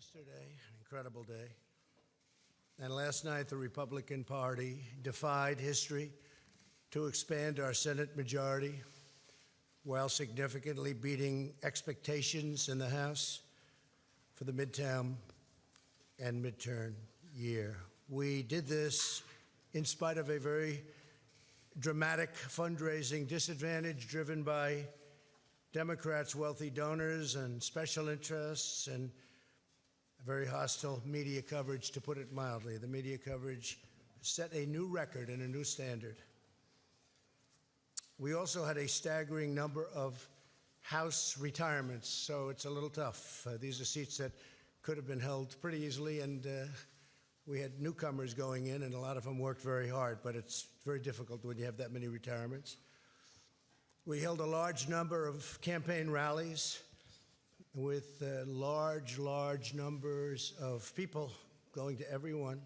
Yesterday, an incredible day. And last night, the Republican Party defied history to expand our Senate majority while significantly beating expectations in the House for the midterm and midterm year. We did this in spite of a very dramatic fundraising disadvantage driven by Democrats' wealthy donors and special interests and very hostile media coverage, to put it mildly. The media coverage set a new record and a new standard. We also had a staggering number of House retirements, so it's a little tough. These are seats that could have been held pretty easily, and we had newcomers going in, and a lot of them worked very hard, but it's very difficult when you have that many retirements. We held a large number of campaign rallies with large numbers of people going to everyone.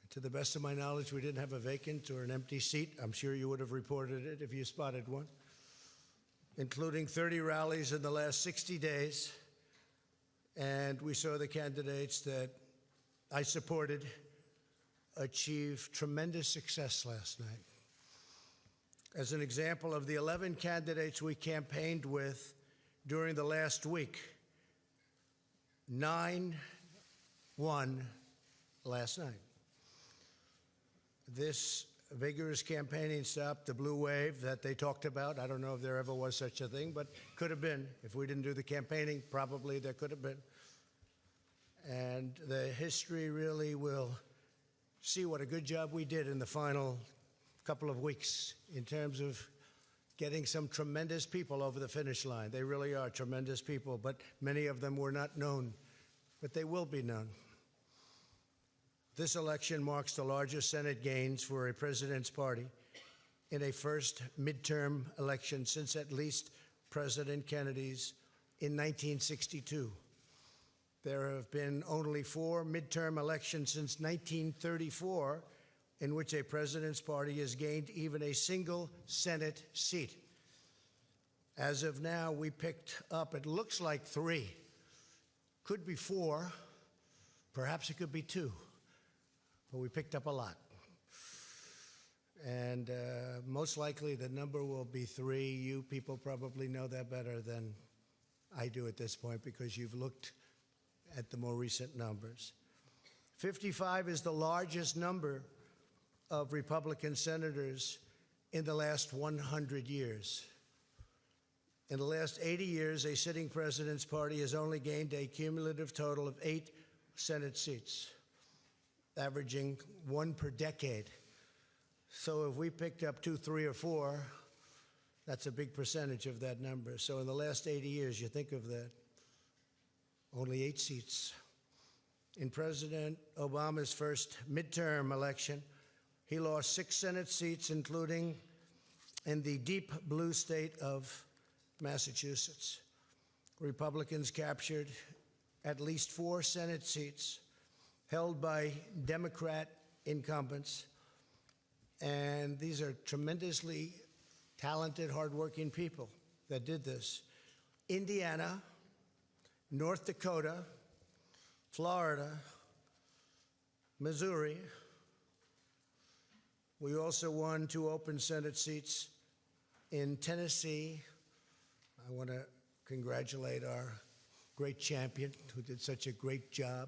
To the best of my knowledge, we didn't have a vacant or an empty seat. I'm sure you would have reported it if you spotted one, including 30 rallies in the last 60 days. And we saw the candidates that I supported achieve tremendous success last night. As an example of the 11 candidates we campaigned with during the last week, 9 won last night. This vigorous campaigning stopped the blue wave that they talked about. I don't know if there ever was such a thing, but could have been. If we didn't do the campaigning, probably there could have been. And the history really will see what a good job we did in the final couple of weeks in terms of getting some tremendous people over the finish line. They really are tremendous people, but many of them were not known, but they will be known. This election marks the largest Senate gains for a president's party in a first midterm election since at least President Kennedy's in 1962. There have been only 4 midterm elections since 1934 in which a president's party has gained even a single Senate seat. As of now, we picked up, it looks like 3, could be 4, perhaps it could be 2, but we picked up a lot. And most likely the number will be 3. You people probably know that better than I do at this point because you've looked at the more recent numbers. 55 is the largest number of Republican senators in the last 100 years. In the last 80 years, a sitting president's party has only gained a cumulative total of 8 Senate seats, averaging 1 per decade. So if we picked up 2, 3, or 4, that's a big percentage of that number. So in the last 80 years, you think of that, only 8 seats. In President Obama's first midterm election, he lost 6 Senate seats, including in the deep blue state of Massachusetts. Republicans captured at least 4 Senate seats held by Democrat incumbents. And these are tremendously talented, hardworking people that did this. Indiana, North Dakota, Florida, Missouri. We also won 2 open Senate seats in Tennessee. I want to congratulate our great champion who did such a great job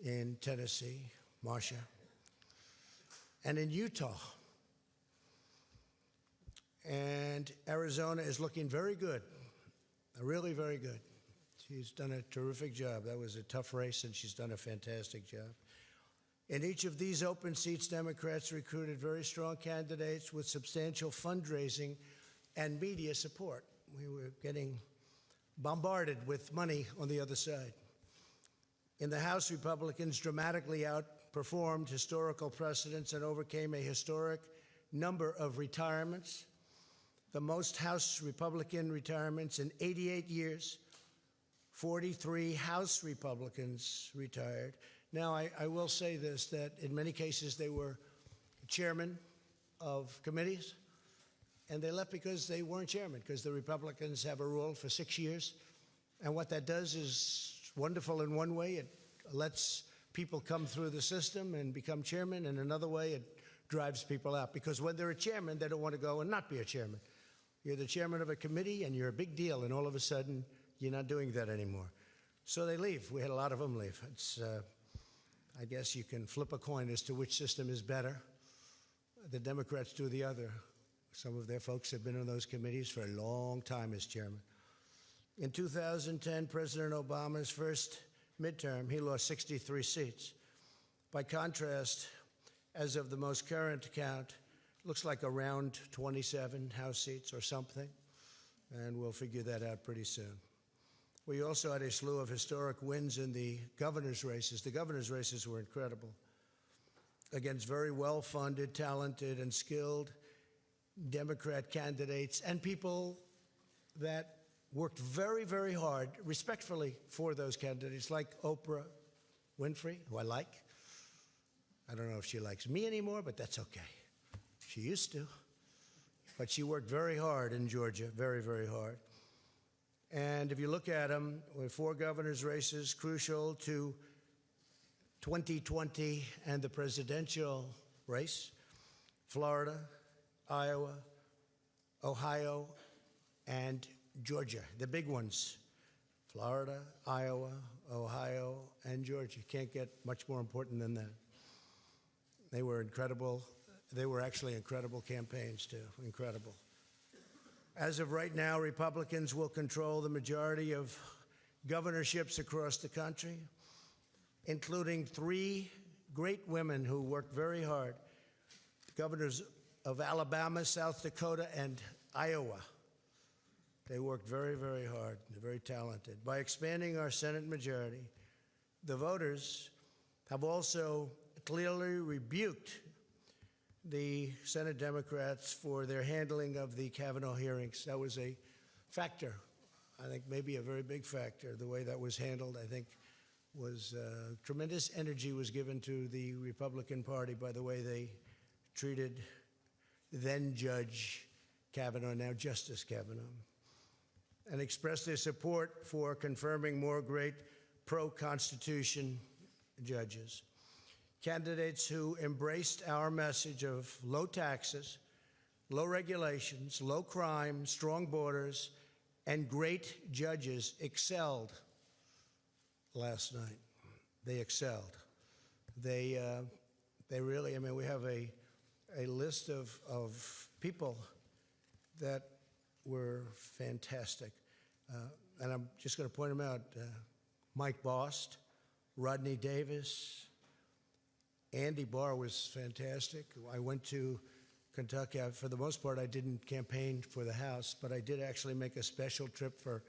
in Tennessee, Marsha. And in Utah. And Arizona is looking very good, really very good. She's done a terrific job. That was a tough race, and she's done a fantastic job. In each of these open seats, Democrats recruited very strong candidates with substantial fundraising and media support. We were getting bombarded with money on the other side. In the House, Republicans dramatically outperformed historical precedents and overcame a historic number of retirements, the most House Republican retirements in 88 years. 43 House Republicans retired. Now, I will say this, that in many cases they were chairmen of committees, and they left because they weren't chairman, because the Republicans have a rule for 6 years. And what that does is wonderful in one way. It lets people come through the system and become chairman. And another way, it drives people out. Because when they're a chairman, they don't want to go and not be a chairman. You're the chairman of a committee, and you're a big deal, and all of a sudden, you're not doing that anymore. So they leave. We had a lot of them leave. It's, I guess you can flip a coin as to which system is better. The Democrats do the other. Some of their folks have been on those committees for a long time as chairman. In 2010, President Obama's first midterm, he lost 63 seats. By contrast, as of the most current count, looks like around 27 House seats or something, and we'll figure that out pretty soon. We also had a slew of historic wins in the governor's races. The governor's races were incredible, against very well-funded, talented, and skilled Democrat candidates and people that worked very, very hard, respectfully, for those candidates, like Oprah Winfrey, who I like. I don't know if she likes me anymore, but that's okay. She used to. But she worked very hard in Georgia, very, very hard. And if you look at them, with 4 governor's races crucial to 2020 and the presidential race, Florida, Iowa, Ohio, and Georgia, the big ones. Florida, Iowa, Ohio, and Georgia. Can't get much more important than that. They were incredible. They were actually incredible campaigns, too. Incredible. As of right now, Republicans will control the majority of governorships across the country, including 3 great women who worked very hard, governors of Alabama, South Dakota, and Iowa. They worked very, very hard. They're very talented. By expanding our Senate majority, the voters have also clearly rebuked the Senate Democrats for their handling of the Kavanaugh hearings. That was a factor, I think maybe a very big factor. The way that was handled, I think, was tremendous energy was given to the Republican Party by the way they treated then Judge Kavanaugh, now Justice Kavanaugh, and expressed their support for confirming more great pro-Constitution judges. Candidates who embraced our message of low taxes, low regulations, low crime, strong borders, and great judges excelled last night. They excelled. They really, I mean, we have a list of people that were fantastic. And I'm just going to point them out. Mike Bost, Rodney Davis, Andy Barr was fantastic. I went to Kentucky. For the most part, I didn't campaign for the House, but I did actually make a special trip for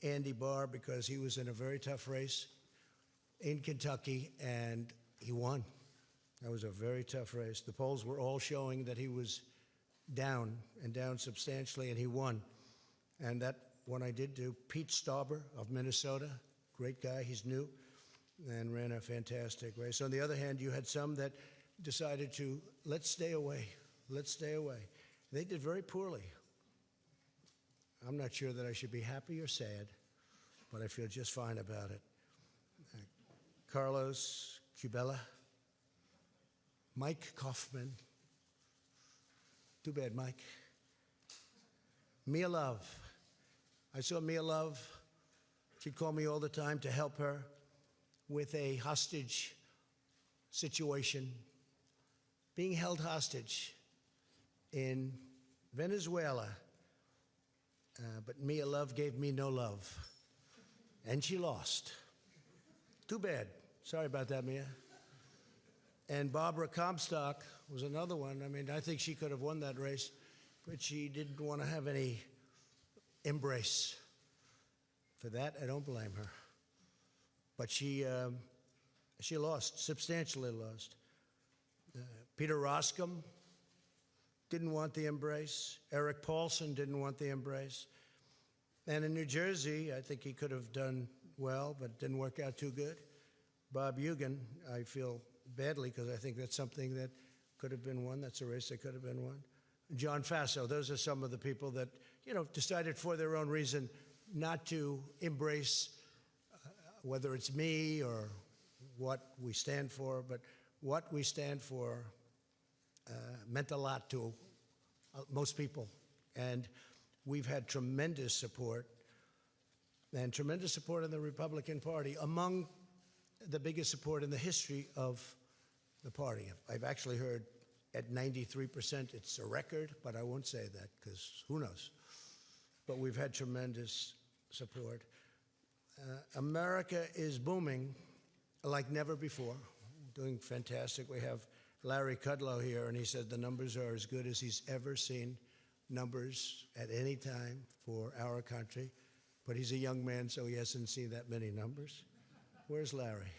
Andy Barr because he was in a very tough race in Kentucky, and he won. That was a very tough race. The polls were all showing that he was down, and down substantially, and he won. And that one I did do. Pete Stauber of Minnesota, great guy, he's new, and ran a fantastic race. On the other hand, you had some that decided to, let's stay away, let's stay away. They did very poorly. I'm not sure that I should be happy or sad, but I feel just fine about it. Carlos Curbelo, Mike Kaufman, too bad, Mike. Mia Love. I saw Mia Love. She'd call me all the time to help her with a hostage situation, being held hostage in Venezuela. But Mia Love gave me no love, and she lost. Too bad. Sorry about that, Mia. And Barbara Comstock was another one. I mean, I think she could have won that race, but she didn't want to have any embrace. For that, I don't blame her. But she lost, substantially lost. Peter Roskam didn't want the embrace. Eric Paulson didn't want the embrace. And in New Jersey, I think he could have done well, but didn't work out too good. Bob Eugen, I feel badly because I think that's something that could have been won. That's a race that could have been won. John Faso, those are some of the people that, decided for their own reason not to embrace whether it's me or what we stand for, but what we stand for meant a lot to most people. And we've had tremendous support, and tremendous support in the Republican Party, among the biggest support in the history of the party. I've actually heard at 93% it's a record, but I won't say that because who knows. But we've had tremendous support. America is booming like never before, doing fantastic. We have Larry Kudlow here, and he said the numbers are as good as he's ever seen numbers at any time for our country. But he's a young man, so he hasn't seen that many numbers. Where's Larry?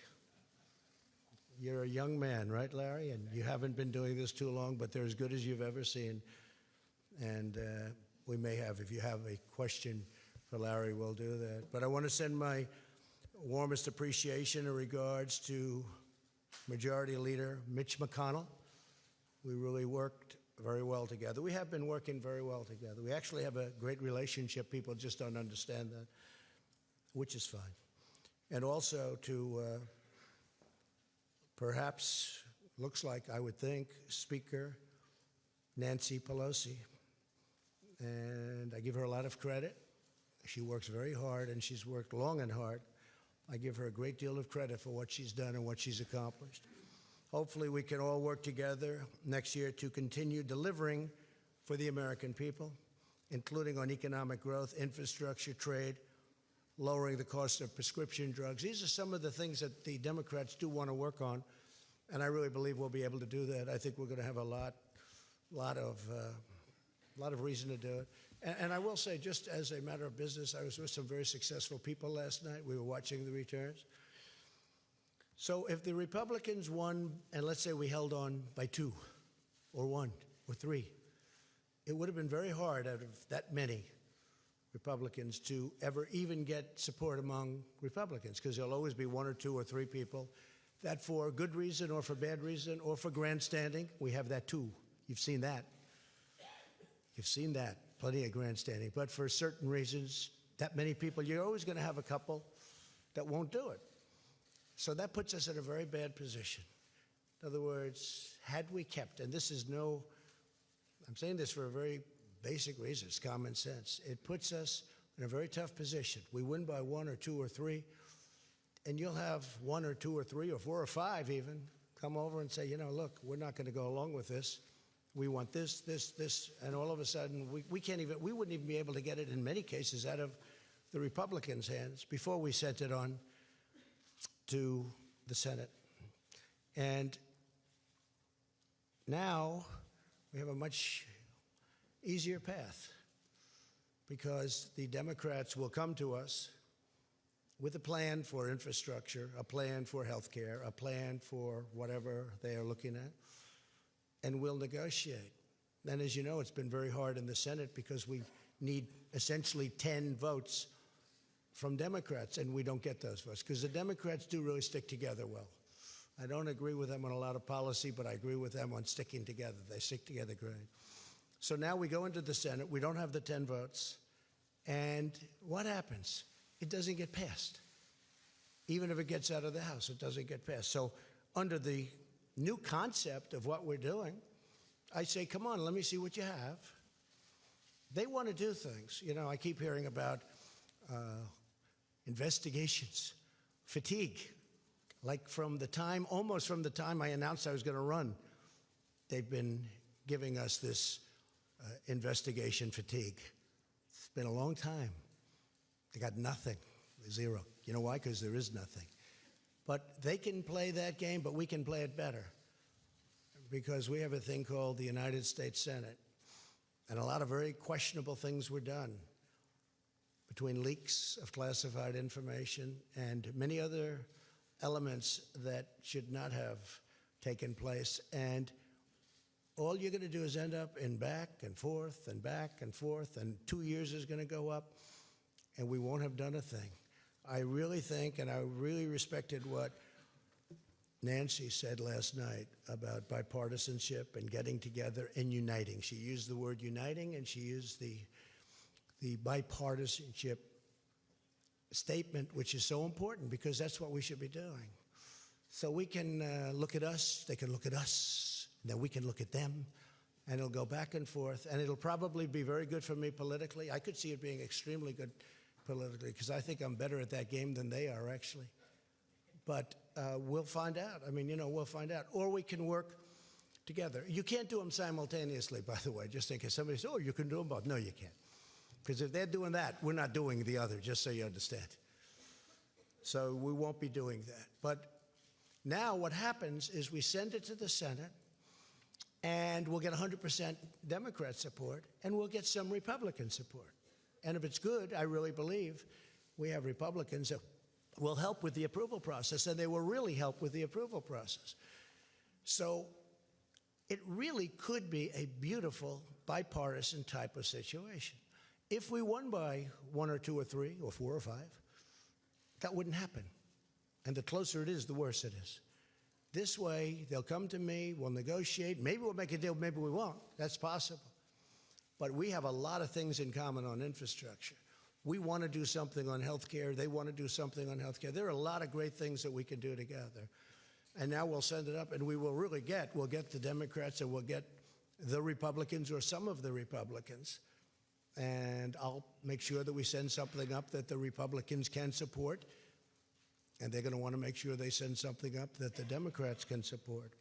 You're a young man, right, Larry? And you haven't been doing this too long, but they're as good as you've ever seen. And we may have, if you have a question for Larry, we'll do that. But I want to send my warmest appreciation and regards to Majority Leader Mitch McConnell. We really worked very well together. We have been working very well together. We actually have a great relationship. People just don't understand that, which is fine. And also to perhaps, looks like, I would think, Speaker Nancy Pelosi. And I give her a lot of credit. She works very hard, and she's worked long and hard. I give her a great deal of credit for what she's done and what she's accomplished. Hopefully we can all work together next year to continue delivering for the American people, including on economic growth, infrastructure, trade, lowering the cost of prescription drugs. These are some of the things that the Democrats do want to work on, and I really believe we'll be able to do that. I think we're going to have a lot of reason to do it. And I will say, just as a matter of business, I was with some very successful people last night. We were watching the returns. So if the Republicans won, and let's say we held on by 2 or 1 or 3, it would have been very hard out of that many Republicans to ever even get support among Republicans, because there'll always be 1 or 2 or 3 people that, for good reason or for bad reason or for grandstanding, we have that too. You've seen that. You've seen that. Plenty of grandstanding. But for certain reasons, that many people, you're always going to have a couple that won't do it. So that puts us in a very bad position. In other words, had we kept, and this is no, I'm saying this for a very basic reason, it's common sense. It puts us in a very tough position. We win by 1 or 2 or 3, and you'll have 1 or 2 or 3 or 4 or 5 even come over and say, you know, look, we're not going to go along with this. We want this, this, this, and all of a sudden we wouldn't even be able to get it in many cases out of the Republicans' hands before we sent it on to the Senate. And now we have a much easier path, because the Democrats will come to us with a plan for infrastructure, a plan for health care, a plan for whatever they are looking at, and we'll negotiate. And as you know, it's been very hard in the Senate because we need essentially 10 votes from Democrats, and we don't get those votes because the Democrats do really stick together well. I don't agree with them on a lot of policy, but I agree with them on sticking together. They stick together great. So now we go into the Senate. We don't have the 10 votes. And what happens? It doesn't get passed. Even if it gets out of the House, it doesn't get passed. So under the new concept of what we're doing, I say, come on, let me see what you have. They want to do things. You know, I keep hearing about investigations, fatigue. Like almost from the time I announced I was going to run, they've been giving us this investigation fatigue. It's been a long time. They got nothing, 0. You know why? Because there is nothing. But they can play that game, but we can play it better, because we have a thing called the United States Senate, and a lot of very questionable things were done, between leaks of classified information and many other elements that should not have taken place. And all you're going to do is end up in back and forth and back and forth, and 2 years is going to go up, and we won't have done a thing. I really think, and I really respected what Nancy said last night about bipartisanship and getting together and uniting. She used the word uniting, and she used the bipartisanship statement, which is so important because that's what we should be doing. So we can look at us, they can look at us, then we can look at them, and it'll go back and forth, and it'll probably be very good for me politically. I could see it being extremely good politically because I think I'm better at that game than they are, actually. But we'll find out. I mean, we'll find out. Or we can work together. You can't do them simultaneously, by the way, just in case somebody says, oh, you can do them both. No, you can't. Because if they're doing that, we're not doing the other, just so you understand. So we won't be doing that. But now what happens is we send it to the Senate, and we'll get 100% Democrat support, and we'll get some Republican support. And if it's good, I really believe we have Republicans that will help with the approval process, and they will really help with the approval process. So it really could be a beautiful bipartisan type of situation. If we won by 1 or 2 or 3 or 4 or 5, that wouldn't happen. And the closer it is, the worse it is. This way, they'll come to me, we'll negotiate, maybe we'll make a deal, maybe we won't. That's possible. But we have a lot of things in common on infrastructure. We want to do something on health care. They want to do something on health care. There are a lot of great things that we can do together. And now we'll send it up, and we will really we'll get the Democrats, and we'll get the Republicans or some of the Republicans. And I'll make sure that we send something up that the Republicans can support. And they're going to want to make sure they send something up that the Democrats can support.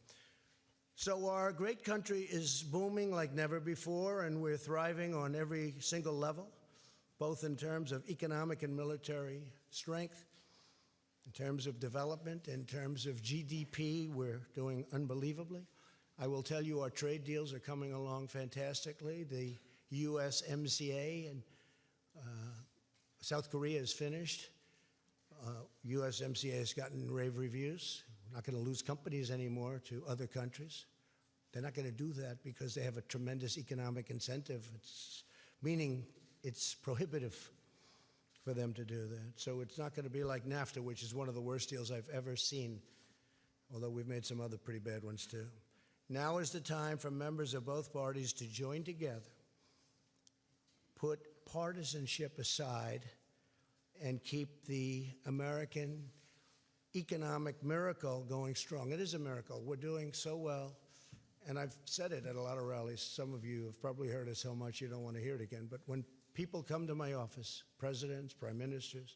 So our great country is booming like never before, and we're thriving on every single level, both in terms of economic and military strength, in terms of development, in terms of GDP, we're doing unbelievably. I will tell you our trade deals are coming along fantastically. The USMCA and South Korea is finished. USMCA has gotten rave reviews. We're not going to lose companies anymore to other countries. They're not going to do that because they have a tremendous economic incentive, meaning it's prohibitive for them to do that. So it's not going to be like NAFTA, which is one of the worst deals I've ever seen, although we've made some other pretty bad ones too. Now is the time for members of both parties to join together, put partisanship aside, and keep the American economic miracle going strong. It is a miracle. We're doing so well. And I've said it at a lot of rallies. Some of you have probably heard it so much you don't want to hear it again. But when people come to my office, presidents, prime ministers,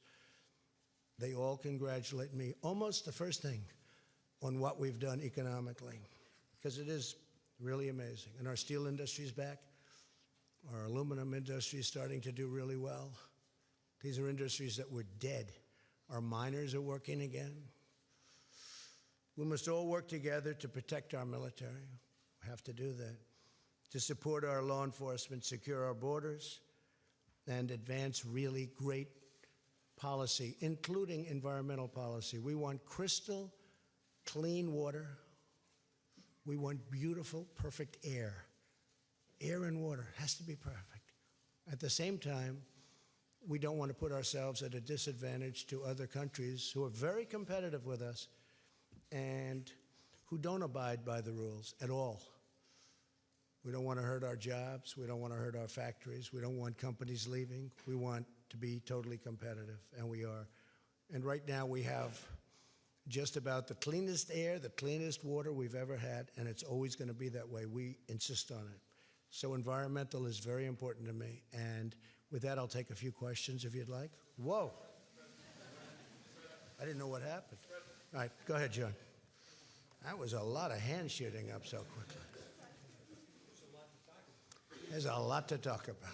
they all congratulate me almost the first thing on what we've done economically, because it is really amazing. And our steel industry is back. Our aluminum industry is starting to do really well. These are industries that were dead. Our miners are working again. We must all work together to protect our military. We have to do that. To support our law enforcement, secure our borders, and advance really great policy, including environmental policy. We want crystal clean water. We want beautiful, perfect air. Air and water has to be perfect. At the same time, we don't want to put ourselves at a disadvantage to other countries who are very competitive with us and who don't abide by the rules at all. We don't want to hurt our jobs. We don't want to hurt our factories. We don't want companies leaving. We want to be totally competitive, and we are. And right now we have just about the cleanest air, the cleanest water we've ever had, and it's always going to be that way. We insist on it. So environmental is very important to me. And with that, I'll take a few questions if you'd like. Whoa. I didn't know what happened. All right, go ahead, John. That was a lot of hand shooting up so quickly. There's a lot to talk about.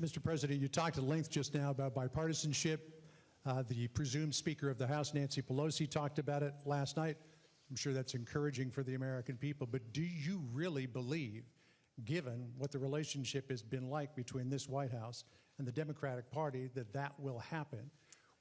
Mr. President, you talked at length just now about bipartisanship. The presumed Speaker of the House, Nancy Pelosi, talked about it last night. I'm sure that's encouraging for the American people. But do you really believe, given what the relationship has been like between this White House and the Democratic Party, that that will happen?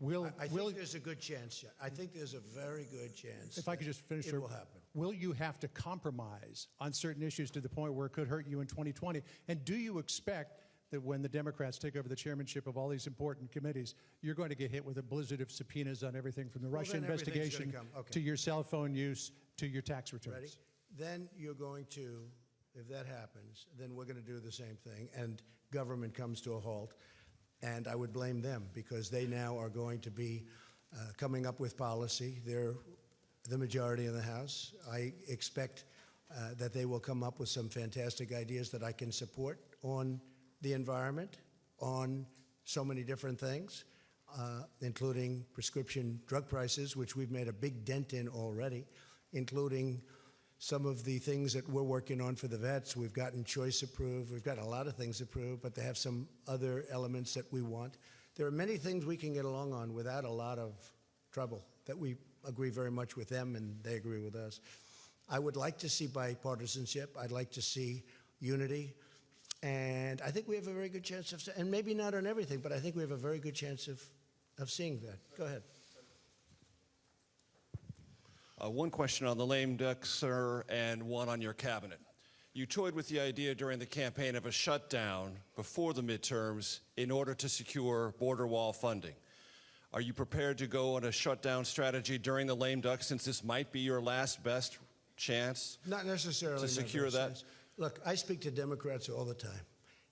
I think there's a good chance. I think there's a very good chance. If I could just finish, it will happen. Will you have to compromise on certain issues to the point where it could hurt you in 2020? And do you expect that when the Democrats take over the chairmanship of all these important committees, you're going to get hit with a blizzard of subpoenas on everything from the Russia investigation to your cell phone use to your tax returns? Ready? Then you're going to, if that happens, then we're going to do the same thing, and government comes to a halt. And I would blame them because they now are going to be coming up with policy. They're the majority in the House. I expect that they will come up with some fantastic ideas that I can support on the environment, on so many different things, including prescription drug prices, which we've made a big dent in already, including some of the things that we're working on for the vets. We've gotten choice approved. We've got a lot of things approved, but they have some other elements that we want. There are many things we can get along on without a lot of trouble, that we agree very much with them and they agree with us. I would like to see bipartisanship. I'd like to see unity. And I think we have a very good chance of, and maybe not on everything, but I think we have a very good chance of seeing that. Go ahead. One question on the lame duck, sir, and one on your cabinet. You toyed with the idea during the campaign of a shutdown before the midterms in order to secure border wall funding. Are you prepared to go on a shutdown strategy during the lame duck, since this might be your last best chance? Not necessarily. To secure that? Look, I speak to Democrats all the time.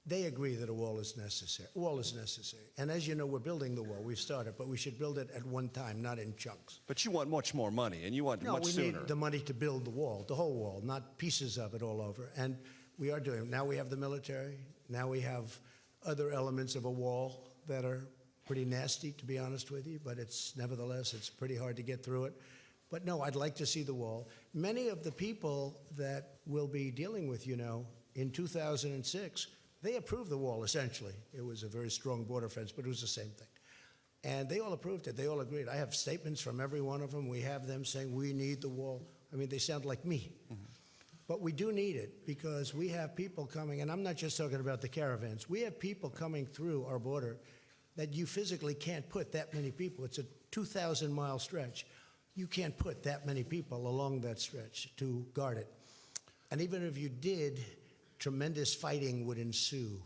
They agree that a wall is necessary. A wall is necessary. And as you know, we're building the wall. We've started, but we should build it at one time, not in chunks. But you want much more money, and you want much sooner. No, we need the money to build the wall, the whole wall, not pieces of it all over. And we are doing it. Now we have the military. Now we have other elements of a wall that are pretty nasty, to be honest with you, but nevertheless, it's pretty hard to get through it. But no, I'd like to see the wall. Many of the people that we'll be dealing with, in 2006, they approved the wall, essentially. It was a very strong border fence, but it was the same thing. And they all approved it. They all agreed. I have statements from every one of them. We have them saying, we need the wall. I mean, they sound like me. Mm-hmm. But we do need it because we have people coming, and I'm not just talking about the caravans. We have people coming through our border that you physically can't put that many people. It's a 2,000-mile stretch. You can't put that many people along that stretch to guard it. And even if you did, tremendous fighting would ensue.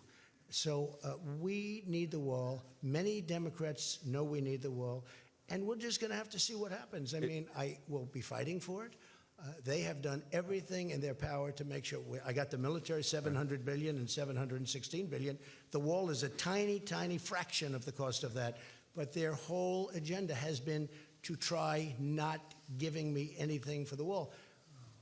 So we need the wall. Many Democrats know we need the wall. And we're just going to have to see what happens. I mean, I will be fighting for it. They have done everything in their power to make sure. I got the military, $700 billion and $716 billion. The wall is a tiny, tiny fraction of the cost of that. But their whole agenda has been to try not giving me anything for the wall.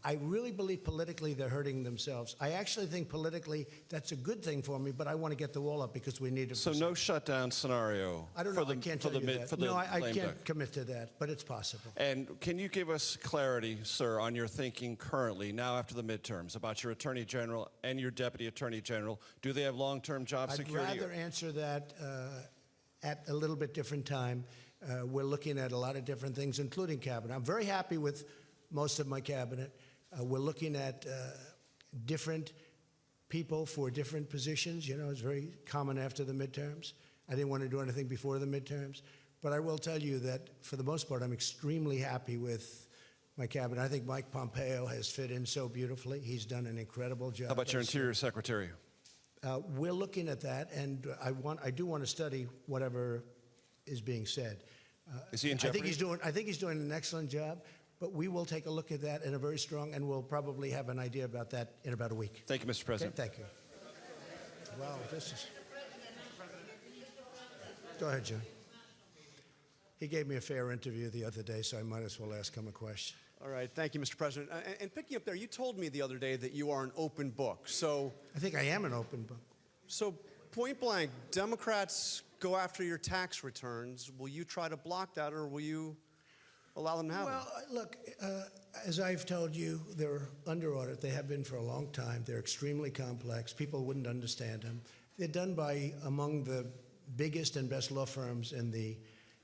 I really believe politically they're hurting themselves. I actually think politically that's a good thing for me, but I want to get the wall up because we need it. So no shutdown scenario. I don't know. I can't tell you that. No, I can't commit to that, but it's possible. And can you give us clarity, sir, on your thinking currently, now after the midterms, about your Attorney General and your Deputy Attorney General? Do they have long-term job security? I'd rather answer that at a little bit different time. We're looking at a lot of different things, including cabinet. I'm very happy with most of my cabinet. We're looking at different people for different positions. It's very common after the midterms. I didn't want to do anything before the midterms. But I will tell you that, for the most part, I'm extremely happy with my cabinet. I think Mike Pompeo has fit in so beautifully. He's done an incredible job. How about your Interior Secretary? We're looking at that, and I do want to study whatever is being said. Is he in jeopardy? I think he's doing an excellent job. But we will take a look at that in a very strong, and we'll probably have an idea about that in about a week. Thank you, Mr. President. Okay, thank you. Wow, this is... Go ahead, John. He gave me a fair interview the other day, so I might as well ask him a question. All right, thank you, Mr. President. And picking up there, you told me the other day that you are an open book. So I think I am an open book. So point blank, Democrats go after your tax returns. Will you try to block that, or will you allow them to have them? Well, look, as I've told you, they're under audit. They have been for a long time. They're extremely complex. People wouldn't understand them. They're done by among the biggest and best law firms in the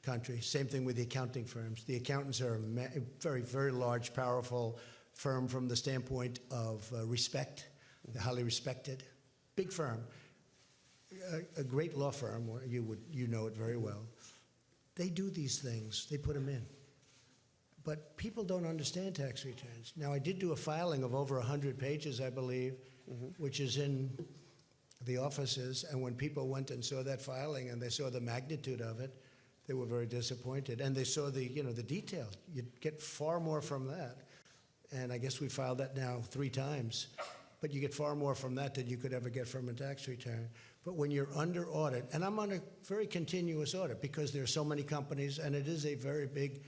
country. Same thing with the accounting firms. The accountants are a very, very large, powerful firm from the standpoint of respect. They're highly respected. Big firm. A great law firm, you know it very well. They do these things. They put them in. But people don't understand tax returns. Now, I did do a filing of over 100 pages, I believe, which is in the offices. And when people went and saw that filing and they saw the magnitude of it, they were very disappointed. And they saw the detail. You'd get far more from that. And I guess we filed that now 3 times. But you get far more from that than you could ever get from a tax return. But when you're under audit, and I'm on a very continuous audit because there are so many companies, and it is a very big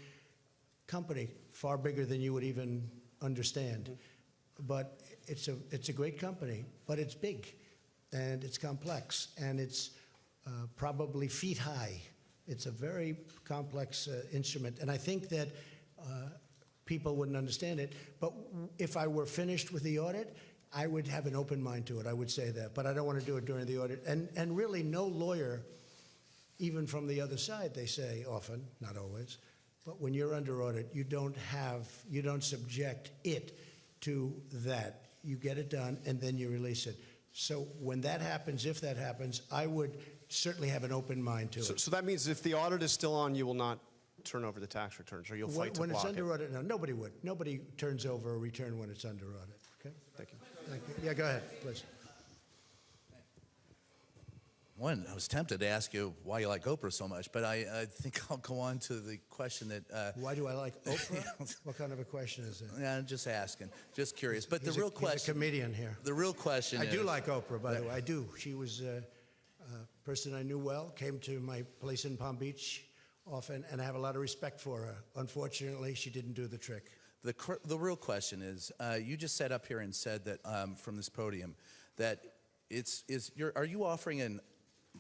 company, far bigger than you would even understand. But it's a great company, but it's big, and it's complex, and it's probably feet high. It's a very complex instrument, and I think that people wouldn't understand it. But if I were finished with the audit, I would have an open mind to it. I would say that, but I don't want to do it during the audit. And really, no lawyer, even from the other side, they say often, not always, but when you're under audit, you don't subject it to that. You get it done, and then you release it. So when that happens, if that happens, I would certainly have an open mind to it. So that means if the audit is still on, you will not turn over the tax returns, or you'll fight to When it's block under it. audit, no, nobody would. Nobody turns over a return when it's under audit. Okay? Thank you. Thank you. Yeah, go ahead, please. One, I was tempted to ask you why you like Oprah so much, but I think I'll go on to the question that. Why do I like Oprah? What kind of a question is it? Yeah, I'm just asking, just curious. But He's the real He's a question, comedian here. the real question I is. do like Oprah, by the way. I do. She was a person I knew well, came to my place in Palm Beach often, and I have a lot of respect for her. Unfortunately, she didn't do the trick. The real question is, you just sat up here and said that from this podium that are you offering an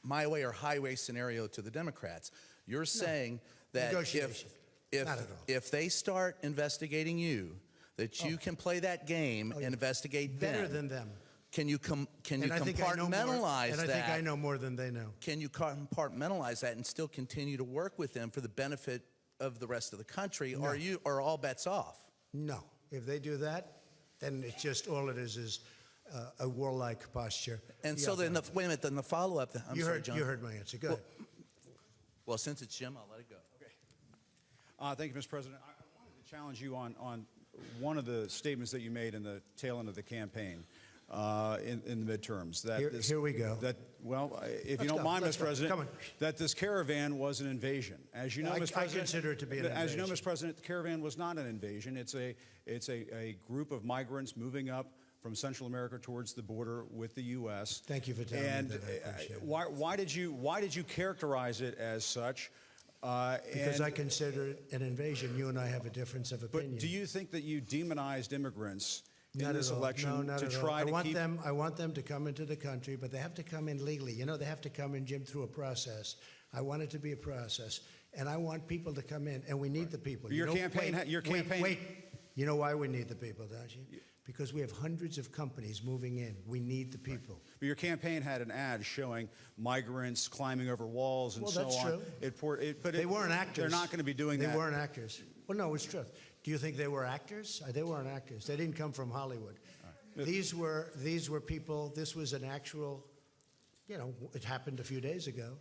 my way or highway scenario to the Democrats? You're saying that Negotiation. Not at all. if they start investigating you, that you can play that game and investigate Better them. than them. Can you And I think I know more, compartmentalize and I that? think I know more than they know. Can you compartmentalize that and still continue to work with them for the benefit of the rest of the country, No. or are all bets off? No. If they do that, then it's just all it is a warlike posture. And Yeah, so then, wait a minute, then the follow-up, I'm you sorry, heard, John. you heard my answer. Go ahead. Well, since it's Jim, I'll let it go. Thank you, Mr. President. I wanted to challenge you on one of the statements that you made in the tail end of the campaign in the midterms. That Here we go. That, well, if Let's you don't go. mind, Let's Mr. go. President, Come on. that this caravan was an invasion. As you know, I Mr. President, consider it to be an As you know, invasion. Mr. President, the caravan was not an invasion. It's a group of migrants moving up from Central America towards the border with the U.S. Thank you for telling me that. I appreciate it. Why did you characterize it as such? Because and- I consider it an invasion. You and I have a difference of opinion. But do you think that you demonized immigrants in Not this at all. election No, not to at all. try to keep? I want them to come into the country, but they have to come in legally. You know, they have to come in, Jim, through a process. I want it to be a process, and I want people to come in, and we need the people. Your You know, campaign ha- your campaign- Wait. You know why we need the people, don't you? Because we have hundreds of companies moving in. We need the people. Your campaign had an ad showing migrants climbing over walls and Well, so that's on. true. They weren't actors. They're not going to be doing They that. weren't actors. Well, no, it's true. Do you think they were actors? They weren't actors. They didn't come from Hollywood. These were people. This was an actual. You know, it happened a few days ago,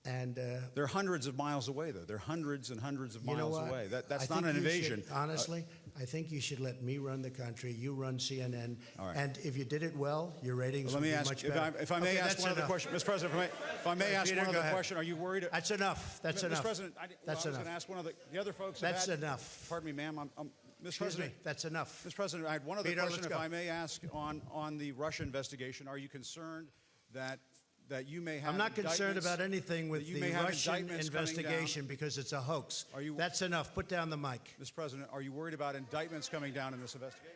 and They're hundreds of miles away, though. They're hundreds and hundreds of you know miles what? away. That's I not think an you invasion. should- honestly, I think you should let me run the country. You run CNN, All right. and if you did it well, your ratings Let would me be ask, much if better. I may Okay, ask that's one other enough. question, Mr. President. If I may ask Peter, one go other ahead. question, are you worried? That's enough. That's Mr. enough. President, That's I was enough. going to ask one of the other folks. have That's had- enough. Pardon me, ma'am. Mr. Excuse President, me. That's enough. Mr. President, I had one other Peter, question, let's if go. I may ask, on the Russia investigation. Are you concerned that you may have I'm not concerned indictments- about anything with that you the may have Russian indictments coming down? investigation because it's a hoax. Are you- That's enough. Put down the mic. Mr. President, are you worried about indictments coming down in this investigation?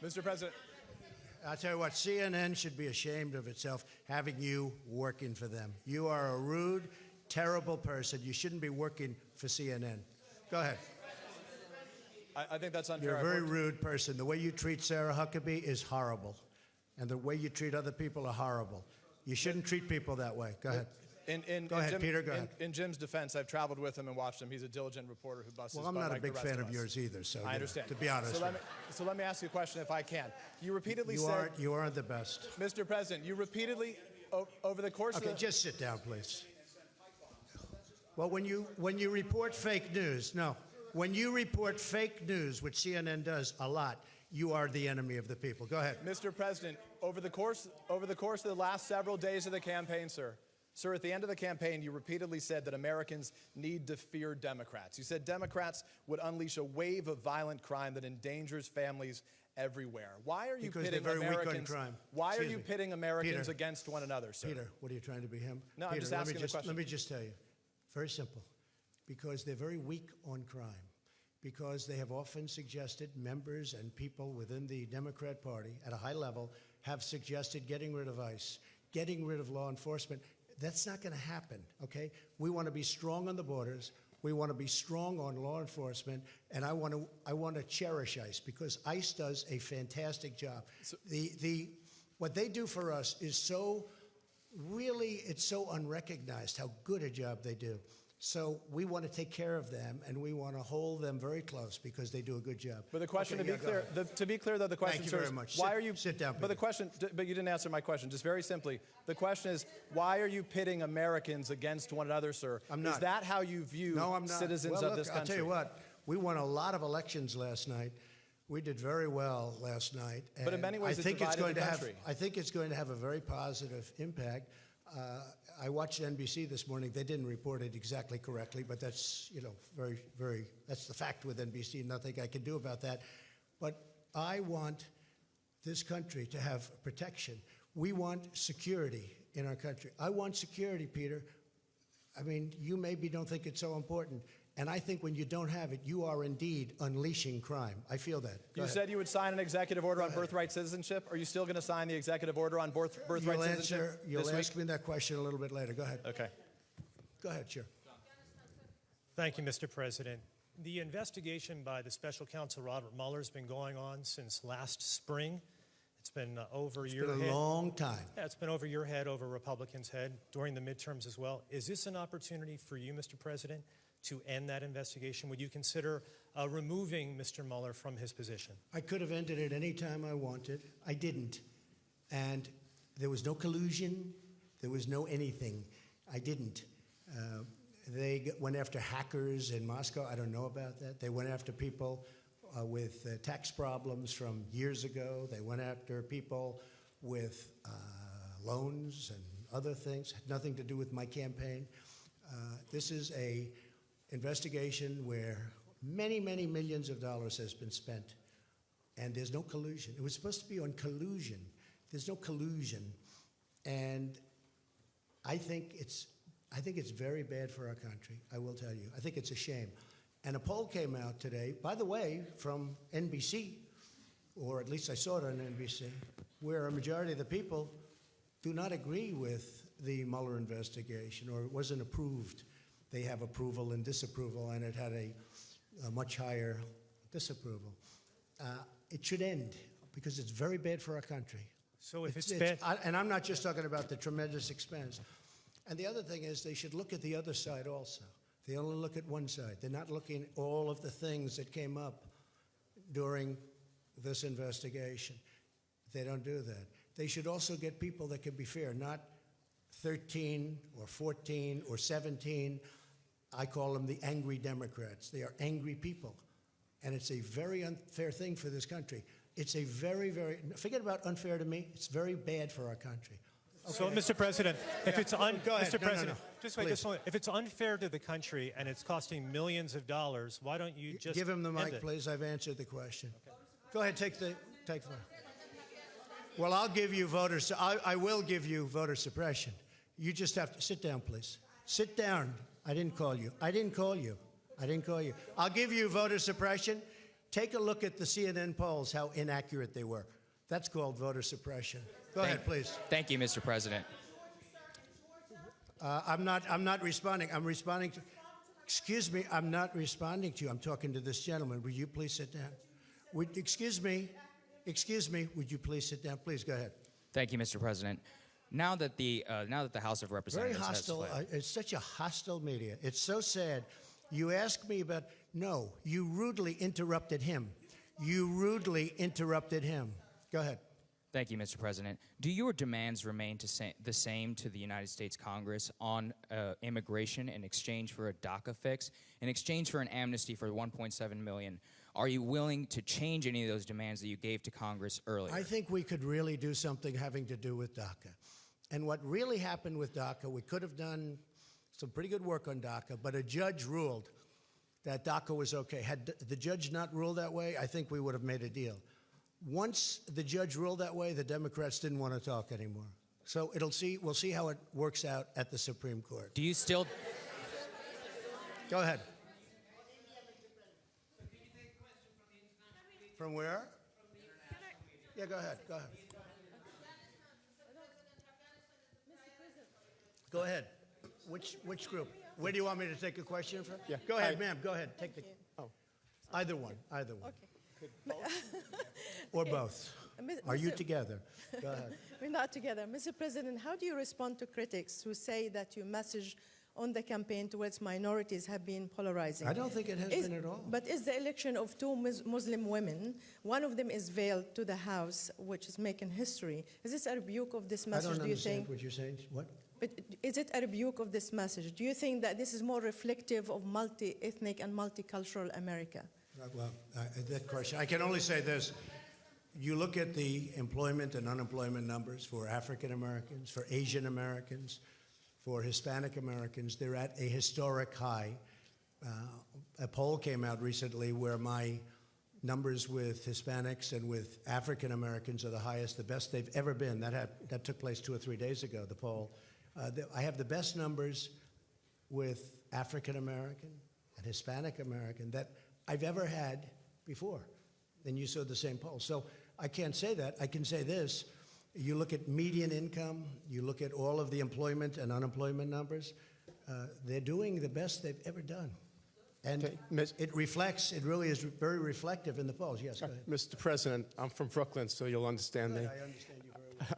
Mr. President, I'll tell you what, CNN should be ashamed of itself having you working for them. You are a rude, terrible person. You shouldn't be working for CNN. Go ahead. I think that's unfair. You're a I've very worked- rude person. The way you treat Sarah Huckabee is horrible. And the way you treat other people are horrible. You shouldn't treat people that way. Go ahead. Go ahead, Peter, go ahead. In Jim's defense, I've traveled with him and watched him. He's a diligent reporter who busts Well, his I'm butt not a like the big rest fan of us. yours either, so I understand. to be honest So with let me ask you a question if I can. You repeatedly you, said, you aren't the best. Mr. President, you repeatedly, over the course Okay, of the... just sit down, please. Well, when you report fake news, when you report fake news, which CNN does a lot, you are the enemy of the people. Go ahead. Mr. President, over the course of the last several days of the campaign, sir, at the end of the campaign, you repeatedly said that Americans need to fear Democrats. You said Democrats would unleash a wave of violent crime that endangers families everywhere. Why are you Because pitting they're very weak on Americans? crime. Why are Excuse you me. pitting Americans Peter. against one another, sir? Peter, what are you trying to be him? No, I'm Peter, just let me asking the question. Let me just tell you, very simple. Because they're very weak on crime. Because they have often suggested, members and people within the Democrat Party at a high level have suggested getting rid of ICE, getting rid of law enforcement. That's not going to happen, okay? We want to be strong on the borders. We want to be strong on law enforcement, and I want to cherish ICE because ICE does a fantastic job. What they do for us is it's so unrecognized how good a job they do. So we want to take care of them, and we want to hold them very close because they do a good job. But the question, Okay, to be clear, though, the question, Thank you sir, very is much. why are you Sit down, But the Peter. question, but you didn't answer my question. Just very simply, the question is, why are you pitting Americans against one another, sir? I'm not. Is that how you view No, I'm not. citizens well, of look, this country? I'll tell you what. We won a lot of elections last night. We did very well last night. But in and many ways, I it think it's divided going the to country. I think it's going to have a very positive impact. I watched NBC this morning. They didn't report it exactly correctly, but that's that's the fact with NBC. Nothing I can do about that. But I want this country to have protection. We want security in our country. I want security, Peter. I mean, you maybe don't think it's so important. And I think when you don't have it, you are indeed unleashing crime. I feel that. Go You ahead. said you would sign an executive order on birthright citizenship. Are you still going to sign the executive order on birthright citizenship You'll this week? ask me that question a little bit later. Go ahead. Okay. Go ahead, sure. Thank you, Mr. President. The investigation by the special counsel Robert Mueller has been going on since last spring. It's been over your It's been head. a long time. Yeah, it's been over your head, over Republicans' head, during the midterms as well. Is this an opportunity for you, Mr. President, to end that investigation? Would you consider removing Mr. Mueller from his position? I could have ended it any time I wanted. I didn't. And there was no collusion. There was no anything. I didn't. They went after hackers in Moscow. I don't know about that. They went after people with tax problems from years ago. They went after people with loans and other things. Had nothing to do with my campaign. This is a investigation where many, many millions of dollars has been spent, and there's no collusion. It was supposed to be on collusion. There's no collusion, and I think it's very bad for our country. I will tell you. I think it's a shame. And a poll came out today, by the way, from NBC, or at least I saw it on NBC, where a majority of the people do not agree with the Mueller investigation, or it wasn't approved. They have approval and disapproval, and it had a much higher disapproval. It should end because it's very bad for our country. So if it's bad... And I'm not just talking about the tremendous expense. And the other thing is they should look at the other side also. They only look at one side. They're not looking at all of the things that came up during this investigation. They don't do that. They should also get people that can be fair, not 13 or 14 or 17. I call them the angry Democrats. They are angry people. And it's a very unfair thing for this country. It's a very, very, forget about unfair to me, it's very bad for our country. So, Mr. President, if it's Go ahead. Mr. No, President, no. just wait, Please. just a moment. If it's unfair to the country and it's costing millions of dollars, why don't you just Give him the end mic, it? please. I've answered the question. Go ahead, take the. Well, I'll give you I will give you voter suppression. You just have to sit down, please. Sit down. I didn't call you. I didn't call you. I didn't call you. I'll give you voter suppression. Take a look at the CNN polls, how inaccurate they were. That's called voter suppression. Go ahead, please. Thank you, Mr. President. I'm not responding. I'm responding to. Excuse me. I'm not responding to you. I'm talking to this gentleman. Will you please sit down? Excuse me. Would you please sit down? Please go ahead. Thank you, Mr. President. Now that the House of Very Representatives hostile. has fled, It's such a hostile media. It's so sad. You ask me about. No, you rudely interrupted him. You rudely interrupted him. Go ahead. thank you, Mr. President. Do your demands remain the same to the United States Congress on immigration in exchange for a DACA fix, in exchange for an amnesty for 1.7 million? Are you willing to change any of those demands that you gave to Congress earlier? I think we could really do something having to do with DACA. And what really happened with DACA, we could have done some pretty good work on DACA, but a judge ruled that DACA was okay. Had the judge not ruled that way, I think we would have made a deal. Once the judge ruled that way, the Democrats didn't want to talk anymore. So we'll see how it works out at the Supreme Court. Do you still Go ahead. From where? Yeah, go ahead. Go ahead. Go ahead. Which group? Where do you want me to take a question from? Yeah. Go ahead, ma'am. Go ahead. Take the. Oh. Either one. Either one. Okay. Or both. Are you together? Go ahead. We're not together. Mr. President, how do you respond to critics who say that your message on the campaign towards minorities have been polarizing? I don't think it has been at all. But is the election of two Muslim women, one of them is veiled to the House, which is making history. Is this a rebuke of this I message, don't do you understand think? what you're saying. What? But is it a rebuke of this message? Do you think that this is more reflective of multi-ethnic and multicultural America? Well, that question, I can only say this. You look at the employment and unemployment numbers for African Americans, for Asian Americans, for Hispanic Americans, they're at a historic high. A poll came out recently where my numbers with Hispanics and with African Americans are the highest, the best they've ever been. That took place 2 or 3 days ago, the poll. I have the best numbers with African American and Hispanic American that I've ever had before. And you saw the same poll. So I can't say that. I can say this. You look at median income, you look at all of the employment and unemployment numbers, they're doing the best they've ever done. And it really is very reflective in the polls. Yes, go ahead. Mr. President, I'm from Brooklyn, so you'll understand me. I understand you very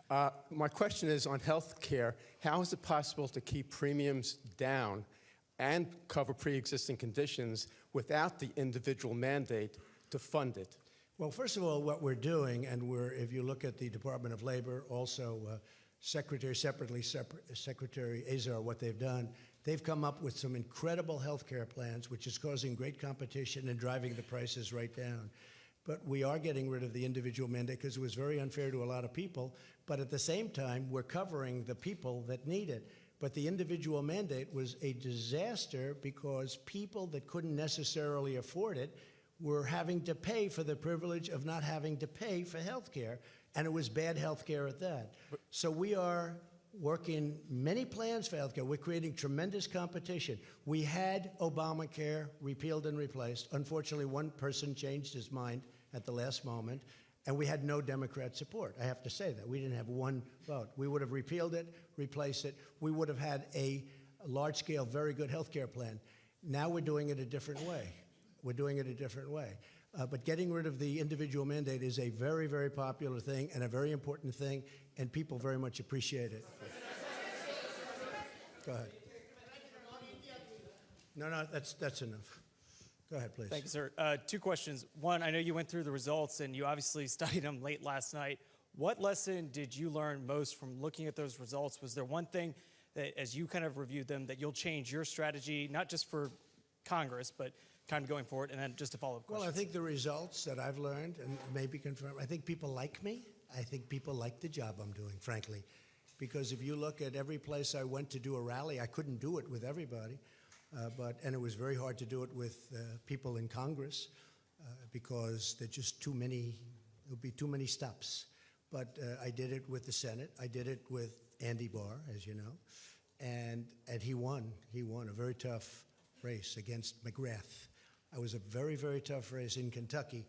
well. My question is on health care. How is it possible to keep premiums down and cover pre-existing conditions without the individual mandate to fund it? Well, first of all, what we're doing, and if you look at the Department of Labor, also Secretary Azar, what they've done, they've come up with some incredible health care plans, which is causing great competition and driving the prices right down. But we are getting rid of the individual mandate because it was very unfair to a lot of people. But at the same time, we're covering the people that need it. But the individual mandate was a disaster because people that couldn't necessarily afford it were having to pay for the privilege of not having to pay for health care, and it was bad health care at that. So we are working many plans for health care. We're creating tremendous competition. We had Obamacare repealed and replaced. Unfortunately, one person changed his mind at the last moment, and we had no Democrat support. I have to say that. We didn't have one vote. We would have repealed it, replaced it. We would have had a large-scale, very good health care plan. Now we're doing it a different way. We're doing it a different way. But getting rid of the individual mandate is a very, very popular thing and a very important thing, and people very much appreciate it. Go ahead. No, that's enough. Go ahead, please. Thank you, sir. 2 questions. One, I know you went through the results, and you obviously studied them late last night. What lesson did you learn most from looking at those results? Was there one thing that, as you kind of reviewed them, that you'll change your strategy, not just for Congress, but kind of going forward? And then just a follow-up question. Well, I think the results that I've learned and maybe confirmed, I think people like me. I think people like the job I'm doing, frankly. Because if you look at every place I went to do a rally, I couldn't do it with everybody. And it was very hard to do it with people in Congress because there's just too many, there would be too many stops. But I did it with the Senate. I did it with Andy Barr, as you know. And he won. He won a very tough race against McGrath. It was a very, very tough race in Kentucky,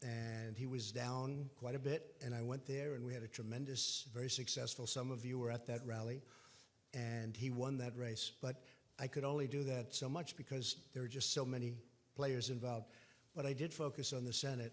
and he was down quite a bit, and I went there, and we had a tremendous, very successful, some of you were at that rally, and he won that race. But I could only do that so much because there were just so many players involved. But I did focus on the Senate,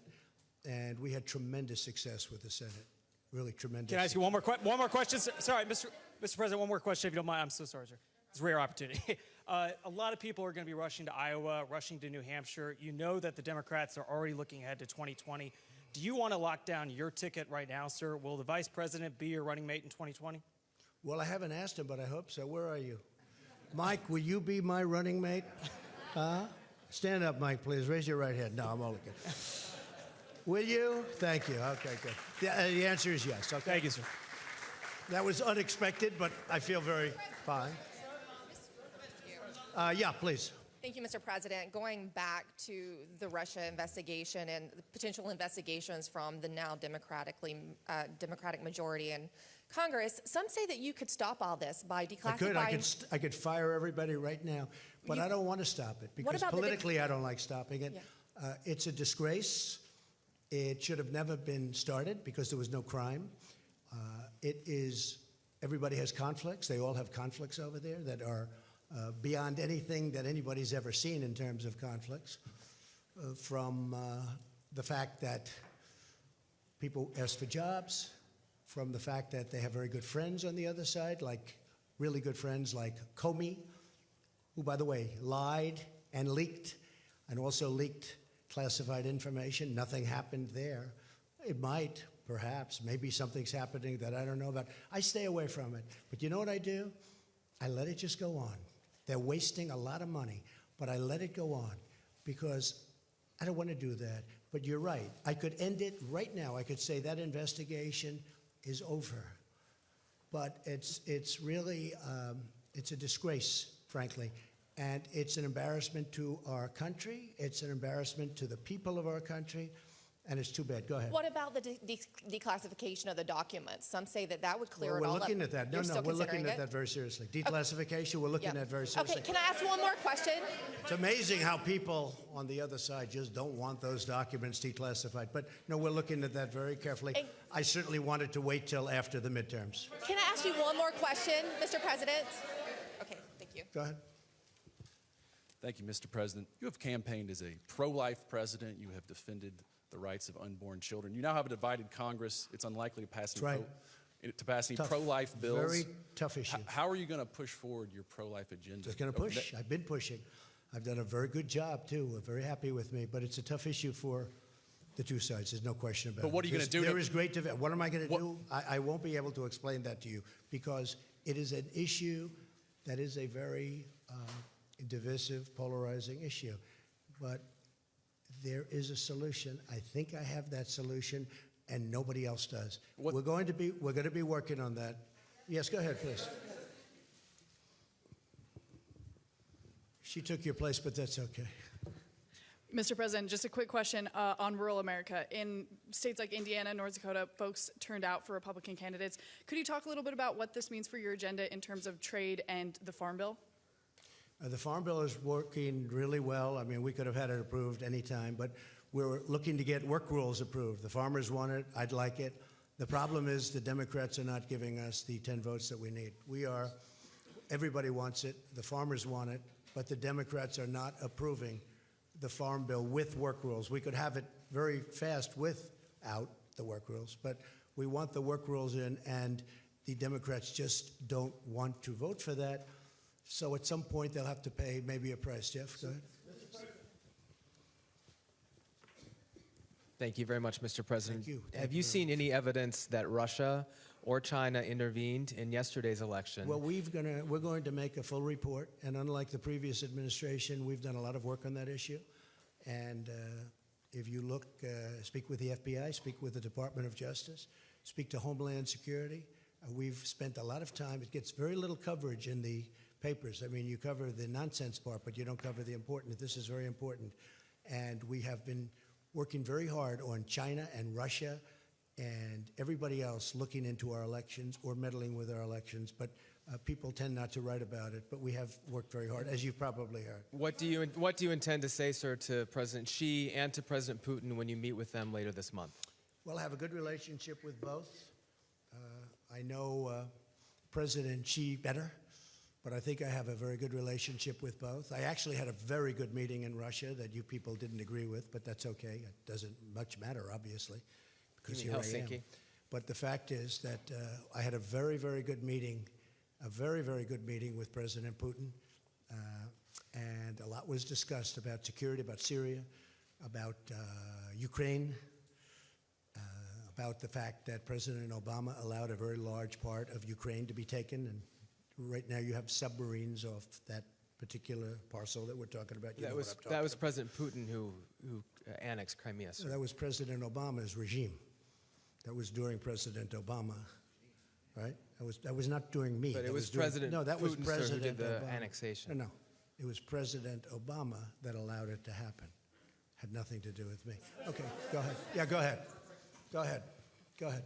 and we had tremendous success with the Senate, really tremendous. Can I ask you one more question? Sorry, Mr. President, one more question if you don't mind. I'm so sorry, sir. It's a rare opportunity. A lot of people are going to be rushing to Iowa, rushing to New Hampshire. You know that the Democrats are already looking ahead to 2020. Do you want to lock down your ticket right now, sir? Will the vice president be your running mate in 2020? Well, I haven't asked him, but I hope so. Where are you? Mike, will you be my running mate? Stand up, Mike, please. Raise your right hand. No, I'm only kidding. Will you? Thank you. Okay, good. The answer is yes. Okay. Thank you, sir. That was unexpected, but I feel very fine. Yeah, please. Thank you, Mr. President. Going back to the Russia investigation and the potential investigations from the now Democratic majority in Congress, some say that you could stop all this by declassifying. I could fire everybody right now, but I don't want to stop it because about politically I don't like stopping it. Yeah. It's a disgrace. It should have never been started because there was no crime. Everybody has conflicts. They all have conflicts over there that are beyond anything that anybody's ever seen in terms of conflicts. From the fact that people ask for jobs, from the fact that they have very good friends on the other side, like really good friends like Comey, who, by the way, lied and leaked, and also leaked classified information. Nothing happened there. It might, perhaps, maybe something's happening that I don't know about. I stay away from it. But you know what I do? I let it just go on. They're wasting a lot of money, but I let it go on because I don't want to do that. But you're right. I could end it right now. I could say that investigation is over. But it's really, it's a disgrace, frankly. And it's an embarrassment to our country. It's an embarrassment to the people of our country. And it's too bad. Go ahead. What about the declassification of the documents? Some say that that would clear it all up. We're looking at that. No, You're still we're looking considering at it? that very seriously. Declassification, we're looking at very seriously. Okay, can I ask one more question? It's amazing how people on the other side just don't want those documents declassified. But no, we're looking at that very carefully. I certainly wanted to wait till after the midterms. Can I ask you one more question, Mr. President? Okay, thank you. Go ahead. Thank you, Mr. President. You have campaigned as a pro-life president. You have defended the rights of unborn children. You now have a divided Congress. It's unlikely to pass any pro-life bills. Very tough issue. How are you going to push forward your pro-life agenda? Just going to push. I've been pushing. I've done a very good job, too. We're very happy with me. But it's a tough issue for the two sides. There's no question about it. But what are you going to do? There is great division. What am I going to do? I won't be able to explain that to you because it is an issue that is a very divisive, polarizing issue. But there is a solution. I think I have that solution, and nobody else does. We're going to be working on that. Yes, go ahead, please. She took your place, but that's okay. Mr. President, just a quick question on rural America. In states like Indiana, North Dakota, folks turned out for Republican candidates. Could you talk a little bit about what this means for your agenda in terms of trade and the Farm Bill? The Farm Bill is working really well. I mean, we could have had it approved any time, but we're looking to get work rules approved. The farmers want it. I'd like it. The problem is the Democrats are not giving us the 10 votes that we need. Everybody wants it. The farmers want it, but the Democrats are not approving the Farm Bill with work rules. We could have it very fast without the work rules, but we want the work rules in, and the Democrats just don't want to vote for that. So at some point, they'll have to pay maybe a price. Jeff, go ahead. Thank you very much, Mr. President. Thank you. Have you seen any evidence that Russia or China intervened in yesterday's election? Well, we're going to make a full report, and unlike the previous administration, we've done a lot of work on that issue. And if you look, speak with the FBI, speak with the Department of Justice, speak to Homeland Security. We've spent a lot of time. It gets very little coverage in the papers. I mean, you cover the nonsense part, but you don't cover the important. This is very important. And we have been working very hard on China and Russia and everybody else looking into our elections or meddling with our elections. But people tend not to write about it. But we have worked very hard, as you've probably heard. What do you intend to say, sir, to President Xi and to President Putin when you meet with them later this month? Well, I have a good relationship with both. I know President Xi better, but I think I have a very good relationship with both. I actually had a very good meeting in Russia that you people didn't agree with, but that's okay. It doesn't much matter, obviously, because here I am. But the fact is that I had a very, very good meeting, with President Putin, and a lot was discussed about security, about Syria, about Ukraine, about the fact that President Obama allowed a very large part of Ukraine to be taken, and right now you have submarines off that particular parcel that we're talking about. That was President Putin who annexed Crimea, sir. That was President Obama's regime. That was during President Obama, right? That was not during me. But it was during, President no, that was Putin, President sir, who did the Obama. annexation. No, It was President Obama that allowed it to happen. Had nothing to do with me. Okay, go ahead. Yeah, go ahead. Go ahead. Go ahead.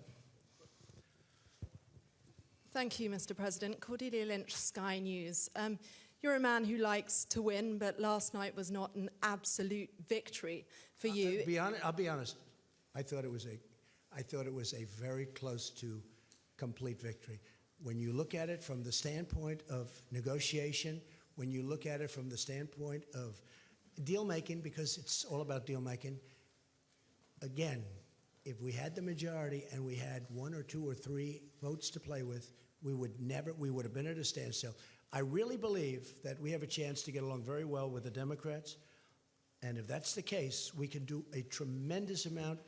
Thank you, Mr. President. Cordelia Lynch, Sky News. You're a man who likes to win, but last night was not an absolute victory for you. I'll be honest. I thought it was a very close to complete victory. When you look at it from the standpoint of negotiation, when you look at it from the standpoint of deal making, because it's all about deal making, again, if we had the majority and we had 1 or 2 or 3 votes to play with, we would have been at a standstill. I really believe that we have a chance to get along very well with the Democrats. And if that's the case, we can do a tremendous amount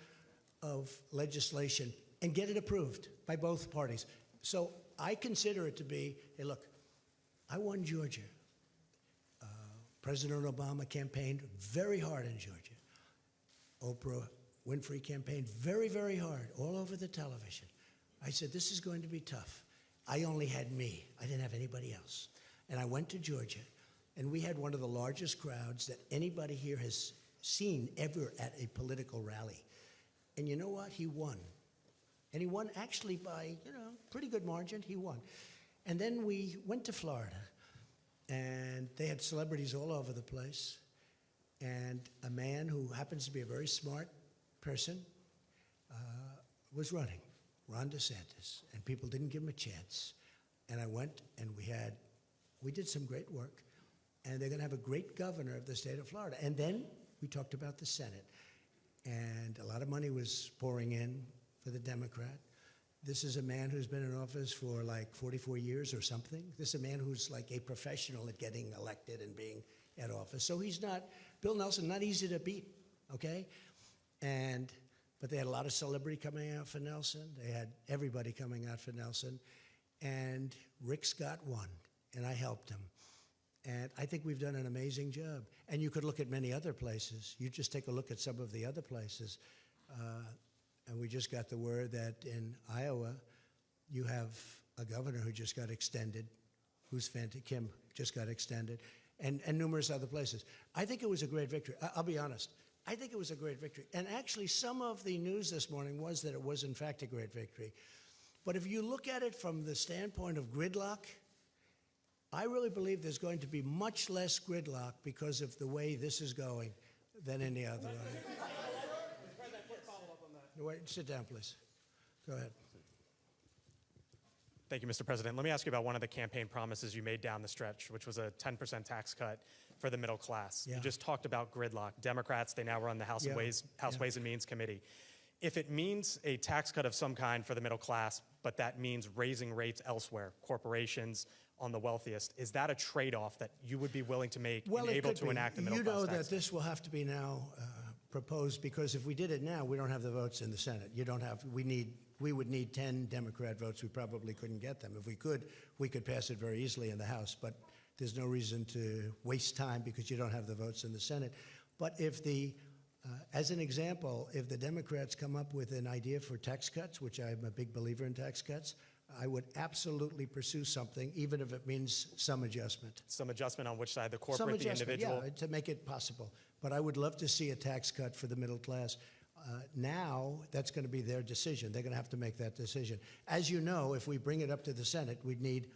of legislation and get it approved by both parties. So I consider it to be, hey, look, I won Georgia. President Obama campaigned very hard in Georgia. Oprah Winfrey campaigned very, very hard all over the television. I said, this is going to be tough. I only had me. I didn't have anybody else. And I went to Georgia, and we had one of the largest crowds that anybody here has seen ever at a political rally. And you know what? He won. And he won actually by, pretty good margin. He won. And then we went to Florida, and they had celebrities all over the place. And a man who happens to be a very smart person was running, Ron DeSantis, and people didn't give him a chance. And I went, and we did some great work, and they're going to have a great governor of the state of Florida. And then we talked about the Senate, and a lot of money was pouring in for the Democrat. This is a man who's been in office for like 44 years or something. This is a man who's like a professional at getting elected and being at office. So he's not, Bill Nelson, not easy to beat, okay? But they had a lot of celebrity coming out for Nelson. They had everybody coming out for Nelson. And Rick Scott won, and I helped him. And I think we've done an amazing job. And you could look at many other places. You just take a look at some of the other places. And we just got the word that in Iowa, you have a governor who just got extended, who's Fanta Kim, just got extended, and numerous other places. I think it was a great victory. I'll be honest. I think it was a great victory. And actually, some of the news this morning was that it was, in fact, a great victory. But if you look at it from the standpoint of gridlock, I really believe there's going to be much less gridlock because of the way this is going than any other way. Wait, sit down, please. Go ahead. Thank you, Mr. President. Let me ask you about one of the campaign promises you made down the stretch, which was a 10% tax cut for the middle class. Yeah. You just talked about gridlock. Democrats, they now run the House Ways and Means Committee. If it means a tax cut of some kind for the middle class, but that means raising rates elsewhere, corporations on the wealthiest, is that a trade-off that you would be willing to make and able to enact a middle class tax? You know that this will have to be now proposed, because if we did it now, we don't have the votes in the Senate. We would need 10 Democrat votes. We probably couldn't get them. If we could pass it very easily in the House, but there's no reason to waste time because you don't have the votes in the Senate. But if as an example, if the Democrats come up with an idea for tax cuts, which I'm a big believer in tax cuts, I would absolutely pursue something, even if it means some adjustment. Some adjustment on which side, the corporate, the individual? Yeah, to make it possible. But I would love to see a tax cut for the middle class. Now, that's going to be their decision. They're going to have to make that decision. As you know, if we bring it up to the Senate, we'd need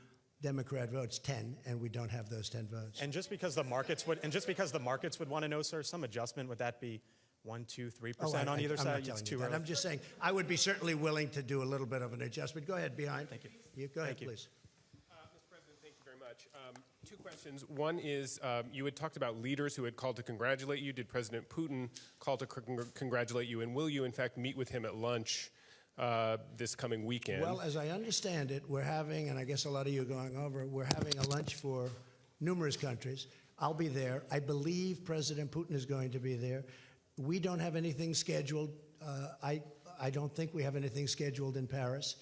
Democrat votes, 10, and we don't have those 10 votes. And just because the markets would want to know, sir, some adjustment, would that be 1%, 2%, 3% on either side? It's too early. I'm just saying I would be certainly willing to do a little bit of an adjustment. Go ahead, behind. Thank you. Go ahead, please. Mr. President, thank you very much. 2 questions. One is, you had talked about leaders who had called to congratulate you. Did President Putin call to congratulate you? And will you, in fact, meet with him at lunch this coming weekend? Well, as I understand it, we're having, and I guess a lot of you are going over, we're having a lunch for numerous countries. I'll be there. I believe President Putin is going to be there. We don't have anything scheduled. I don't think we have anything scheduled in Paris.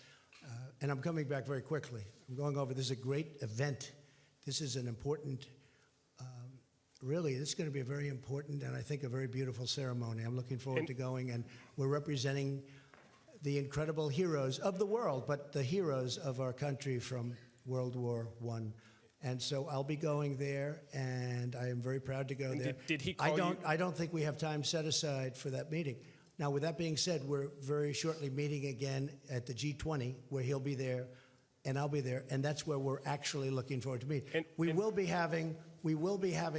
And I'm coming back very quickly. I'm going over. This is a great event. This is an important, really, this is going to be a very important and I think a very beautiful ceremony. I'm looking forward to going, and we're representing the incredible heroes of the world, but the heroes of our country from World War I. And so I'll be going there, and I am very proud to go And there. did he call you? I don't think we have time set aside for that meeting. Now, with that being said, we're very shortly meeting again at the G20, where he'll be there, and I'll be there, and that's where we're actually looking forward to meet. We will be having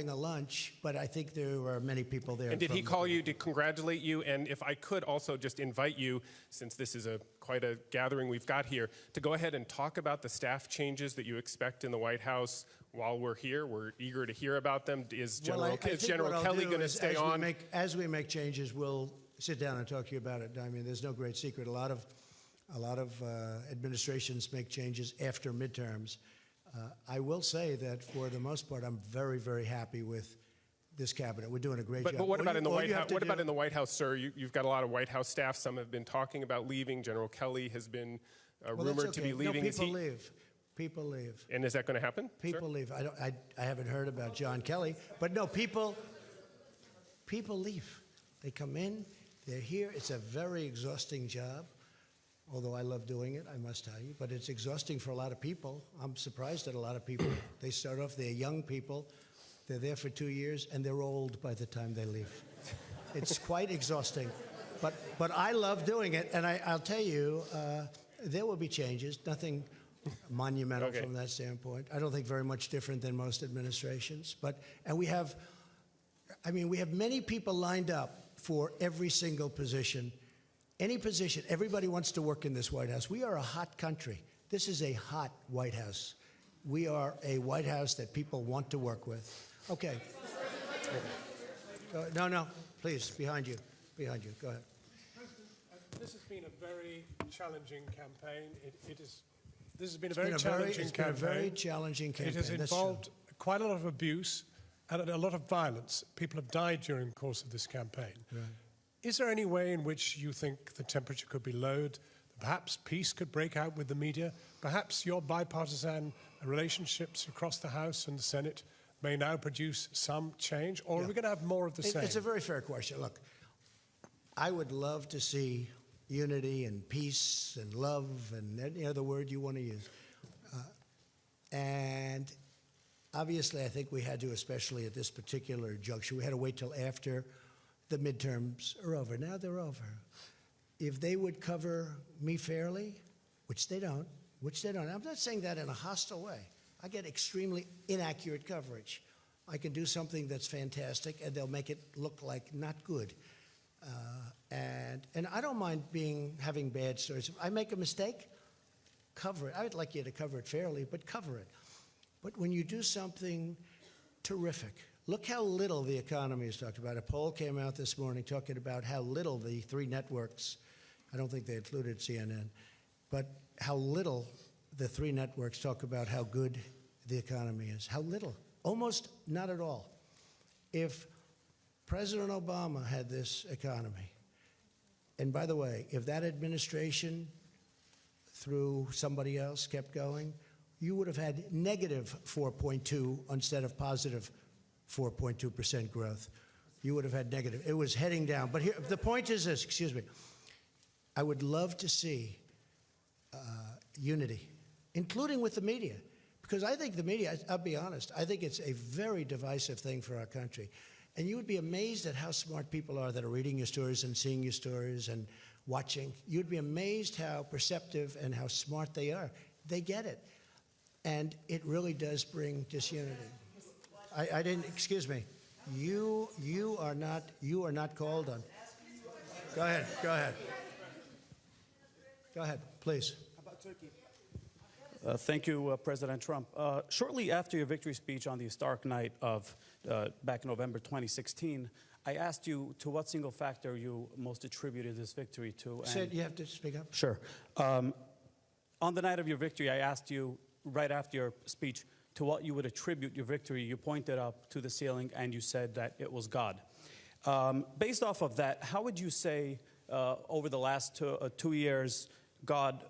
a lunch, but I think there are many people there. And did he from- call you to congratulate you? And if I could also just invite you, since this is quite a gathering we've got here, to go ahead and talk about the staff changes that you expect in the White House while we're here. We're eager to hear about them. Is General Kelly going to stay on? As we make changes, we'll sit down and talk to you about it. I mean, there's no great secret. A lot of administrations make changes after midterms. I will say that for the most part, I'm very, very happy with this cabinet. We're doing a great job. But what about in the White House? What about do- in the White House, sir? You've got a lot of White House staff. Some have been talking about leaving. General Kelly has been Well, that's rumored to okay. be leaving. No, Is people he- leave. People leave. And is that going to happen? People leave. I haven't heard about John Kelly, but no, people leave. They come in, they're here. It's a very exhausting job, although I love doing it, I must tell you, but it's exhausting for a lot of people. I'm surprised at a lot of people. They start off, they're young people, they're there for 2 years, and they're old by the time they leave. It's quite exhausting, but I love doing it, and I'll tell you, there will be changes, nothing monumental from that standpoint. I don't think very much different than most administrations, and we have many people lined up for every single position. Any position, everybody wants to work in this White House. We are a hot country. This is a hot White House. We are a White House that people want to work with. Okay. No, please, behind you. Go ahead. This has been a very challenging campaign. This has been It's a very been challenging campaign. a very challenging campaign. It has That's true. involved quite a lot of abuse and a lot of violence. People have died during the course of this campaign. Right. Is there any way in which you think the temperature could be lowered? Perhaps peace could break out with the media? Perhaps your bipartisan relationships across the House and the Senate may now produce some change? Or are we going to have more of the same? It's a very fair question. Look, I would love to see unity and peace and love and any other word you want to use. And obviously, I think we had to, especially at this particular juncture, we had to wait till after the midterms are over. Now they're over. If they would cover me fairly, which they don't, I'm not saying that in a hostile way. I get extremely inaccurate coverage. I can do something that's fantastic, and they'll make it look like not good. And I don't mind having bad stories. If I make a mistake, cover it. I would like you to cover it fairly, but cover it. But when you do something terrific, look how little the economy is talked about. A poll came out this morning talking about how little the three networks, I don't think they included CNN, but how little the three networks talk about how good the economy is. How little. Almost not at all. If President Obama had this economy, and by the way, if that administration through somebody else kept going, you would have had negative 4.2 instead of positive 4.2% growth. You would have had negative. It was heading down. But here, the point is this, excuse me. I would love to see unity, including with the media, because I think the media, I'll be honest, I think it's a very divisive thing for our country. And you would be amazed at how smart people are that are reading your stories and seeing your stories and watching. You'd be amazed how perceptive and how smart they are. They get it. And it really does bring disunity. I didn't, excuse me. You are not called on. Go ahead, please. About Turkey. Thank you, President Trump. Shortly after your victory speech on the historic night of back in November 2016, I asked you to what single factor you most attributed this victory to. Said you have to speak up. Sure. On the night of your victory, I asked you right after your speech to what you would attribute your victory. You pointed up to the ceiling and you said that it was God. Based off of that, how would you say over the last 2 years God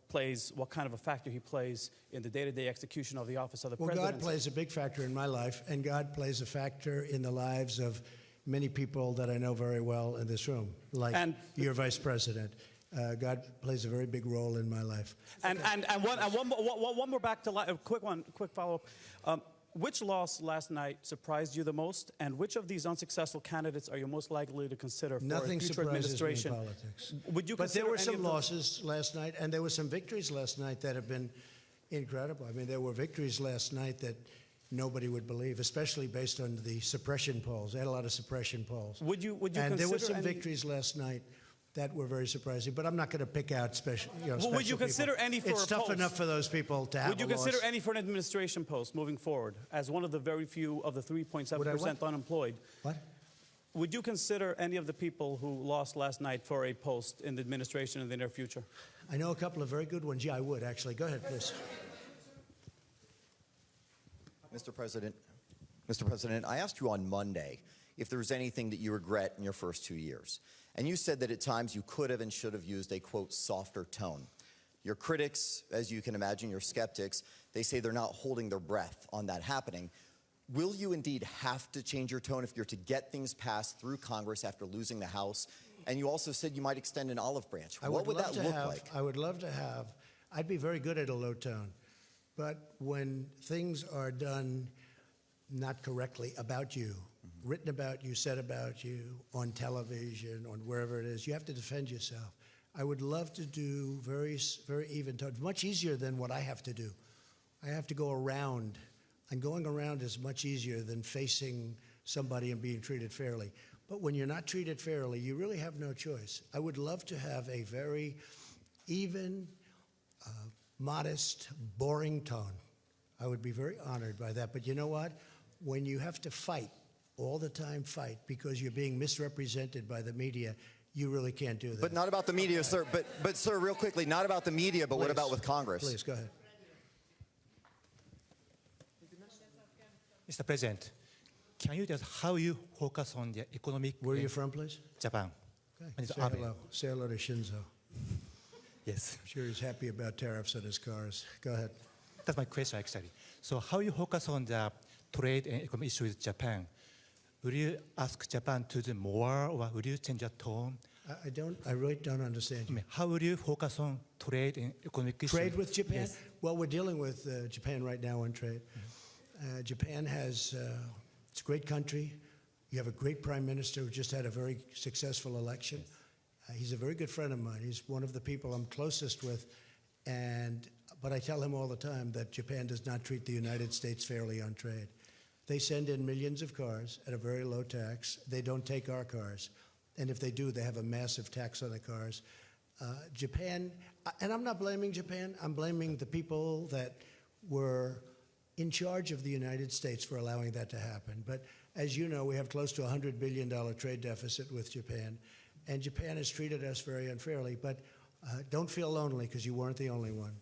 plays, what kind of a factor he plays in the day-to-day execution of the office of the Well, president? God plays a big factor in my life, and God plays a factor in the lives of many people that I know very well in this room, like your vice president. God plays a very big role in my life. And one more back to a quick follow-up. Which loss last night surprised you the most, and which of these unsuccessful candidates are you most likely to consider for Nothing a future surprises administration? me in politics. Would you but there consider were any some of the- losses last night, and there were some victories last night that have been incredible. I mean, there were victories last night that nobody would believe, especially based on the suppression polls. They had a lot of suppression polls. Would you and there were consider some any- victories last night that were very surprising, but I'm not going to pick out special. Well, special would you consider people. any for It's a tough post? enough for those people to have. Would you a consider loss. any for an administration post moving forward as one of the very few of the 3.7% unemployed? What? Would you consider any of the people who lost last night for a post in the administration in the near future? I know a couple of very good ones. Yeah, I would actually. Go ahead, please. Mr. President, I asked you on Monday if there was anything that you regret in your first 2 years. And you said that at times you could have and should have used a, quote, softer tone. Your critics, as you can imagine, your skeptics, they say they're not holding their breath on that happening. Will you indeed have to change your tone if you're to get things passed through Congress after losing the House? And you also said you might extend an olive branch. What would that look like? I would love to have. I'd be very good at a low tone. But when things are done not correctly about you, written about you, said about you, on television, on wherever it is, you have to defend yourself. I would love to do very even tone, much easier than what I have to do. I have to go around, and going around is much easier than facing somebody and being treated fairly. But when you're not treated fairly, you really have no choice. I would love to have a very even, modest, boring tone. I would be very honored by that. But you know what? When you have to fight, all the time fight, because you're being misrepresented by the media, you really can't do that. But not about the media, sir. But sir, real quickly, not about the media, but what Please. about with Congress? Please, go ahead. Mr. President, can you just how you focus on the economic? Where are you from, please? Japan. Okay. And it's Say Abe. hello. Say hello to Shinzo. Yes. I'm sure he's happy about tariffs on his cars. Go ahead. That's my question, actually. So how you focus on the trade and economic issues with Japan? Will you ask Japan to do more, or will you change your tone? I really don't understand you. How will you focus on trade and economic issues? Trade with Japan? Yes. Well, we're dealing with Japan right now on trade. Japan has, it's a great country. You have a great prime minister who just had a very successful election. He's a very good friend of mine. He's one of the people I'm closest with. But I tell him all the time that Japan does not treat the United States fairly on trade. They send in millions of cars at a very low tax. They don't take our cars. And if they do, they have a massive tax on the cars. Japan, and I'm not blaming Japan, I'm blaming the people that were in charge of the United States for allowing that to happen. But as you know, we have close to a $100 billion trade deficit with Japan. And Japan has treated us very unfairly. But don't feel lonely, because you weren't the only one.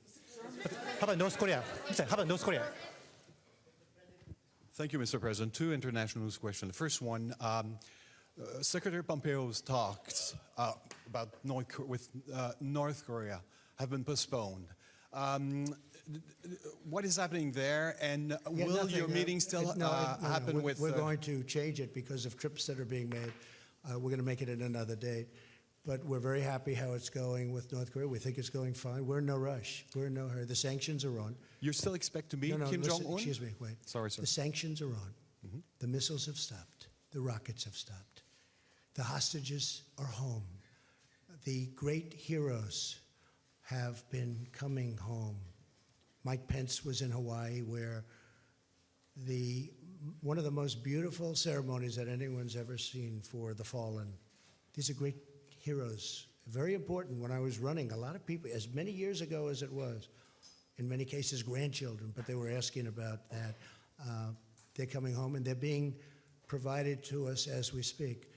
How about North Korea? How about North Korea? Thank you, Mr. President. Two international news questions. The first one, Secretary Pompeo's talks about North Korea have been postponed. What is happening there, and will your meeting still happen with... We're going to change it because of trips that are being made. We're going to make it at another date. But we're very happy how it's going with North Korea. We think it's going fine. We're in no rush. We're in no hurry. The sanctions are on. You still expect to meet Kim listen, Jong-un? Excuse me, wait. Sorry, sir. The sanctions are on. The missiles have stopped. The rockets have stopped. The hostages are home. The great heroes have been coming home. Mike Pence was in Hawaii, where one of the most beautiful ceremonies that anyone's ever seen for the fallen. These are great heroes. Very important. When I was running, a lot of people, as many years ago as it was, in many cases grandchildren, but they were asking about that. They're coming home, and they're being provided to us as we speak.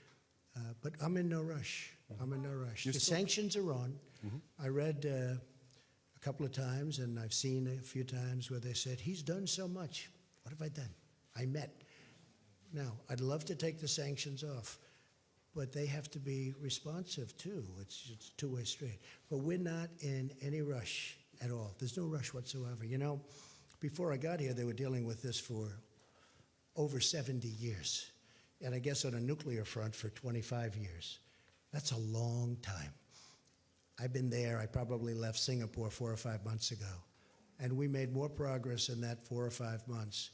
But I'm in no rush. I'm in no rush. The sanctions are on. I read a couple of times, and I've seen a few times where they said, he's done so much. What have I done? I met. Now, I'd love to take the sanctions off, but they have to be responsive, too. It's a two-way street. But we're not in any rush at all. There's no rush whatsoever. You know, before I got here, they were dealing with this for over 70 years. And I guess on a nuclear front for 25 years. That's a long time. I've been there. I probably left Singapore 4 or 5 months ago. And we made more progress in that 4 or 5 months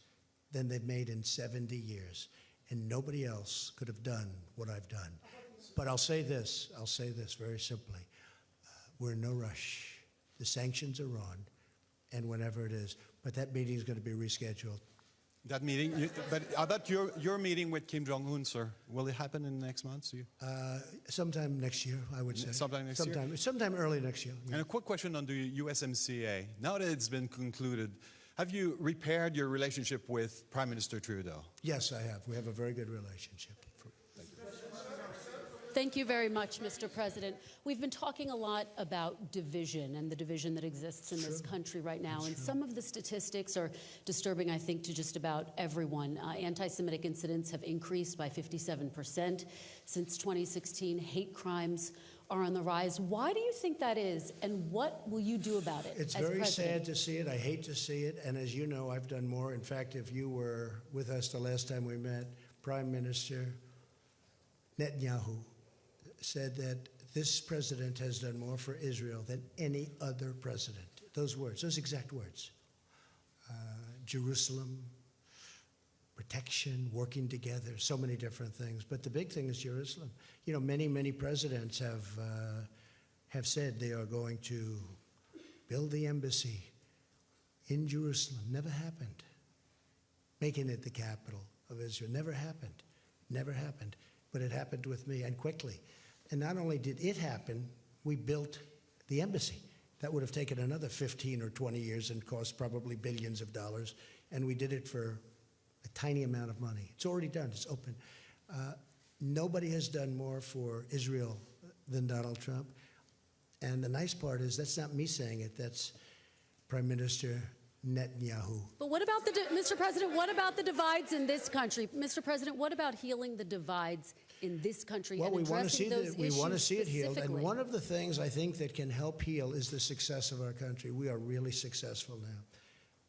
than they've made in 70 years. And nobody else could have done what I've done. But I'll say this very simply. We're in no rush. The sanctions are on, and whenever it is. But that meeting is going to be rescheduled. That meeting, but how about your meeting with Kim Jong-un, sir? Will it happen in the next month? Sometime next year, I would say. Sometime next year? Sometime early next year. And a quick question on the USMCA. Now that it's been concluded, have you repaired your relationship with Prime Minister Trudeau? Yes, I have. We have a very good relationship. Thank you very much, Mr. President. We've been talking a lot about division and the division that exists in this country right now. And some of the statistics are disturbing, I think, to just about everyone. Anti-Semitic incidents have increased by 57% since 2016. Hate crimes are on the rise. Why do you think that is, and what will you do about it? It's as very president? sad to see it. I hate to see it. And as you know, I've done more. In fact, if you were with us the last time we met, Prime Minister Netanyahu said that this president has done more for Israel than any other president. Those words, those exact words. Jerusalem, protection, working together, so many different things. But the big thing is Jerusalem. You know, many presidents have said they are going to build the embassy in Jerusalem. Never happened. Making it the capital of Israel. Never happened. Never happened. But it happened with me, and quickly. And not only did it happen, we built the embassy. That would have taken another 15 or 20 years and cost probably billions of dollars. And we did it for a tiny amount of money. It's already done. It's open. Nobody has done more for Israel than Donald Trump. And the nice part is that's not me saying it. That's Prime Minister Netanyahu. But what about Mr. President, what about the divides in this country? Mr. President, what about healing the divides in this country Well, and we want to addressing see those we issues want to see it healed. And specifically? one of the things I think that can help heal is the success of our country. We are really successful now.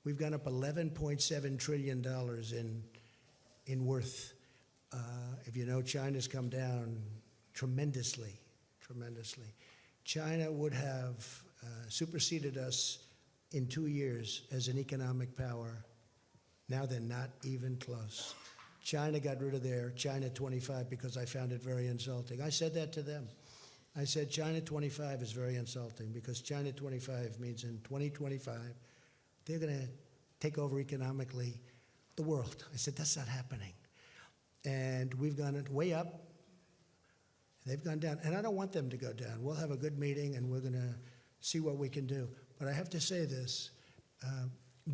We've gone up $11.7 trillion in worth. If you know, China's come down tremendously. China would have superseded us in 2 years as an economic power. Now they're not even close. China got rid of their China 25 because I found it very insulting. I said that to them. I said China 25 is very insulting because China 25 means in 2025 they're going to take over economically the world. I said that's not happening. And we've gone way up. They've gone down. And I don't want them to go down. We'll have a good meeting and we're going to see what we can do. But I have to say this.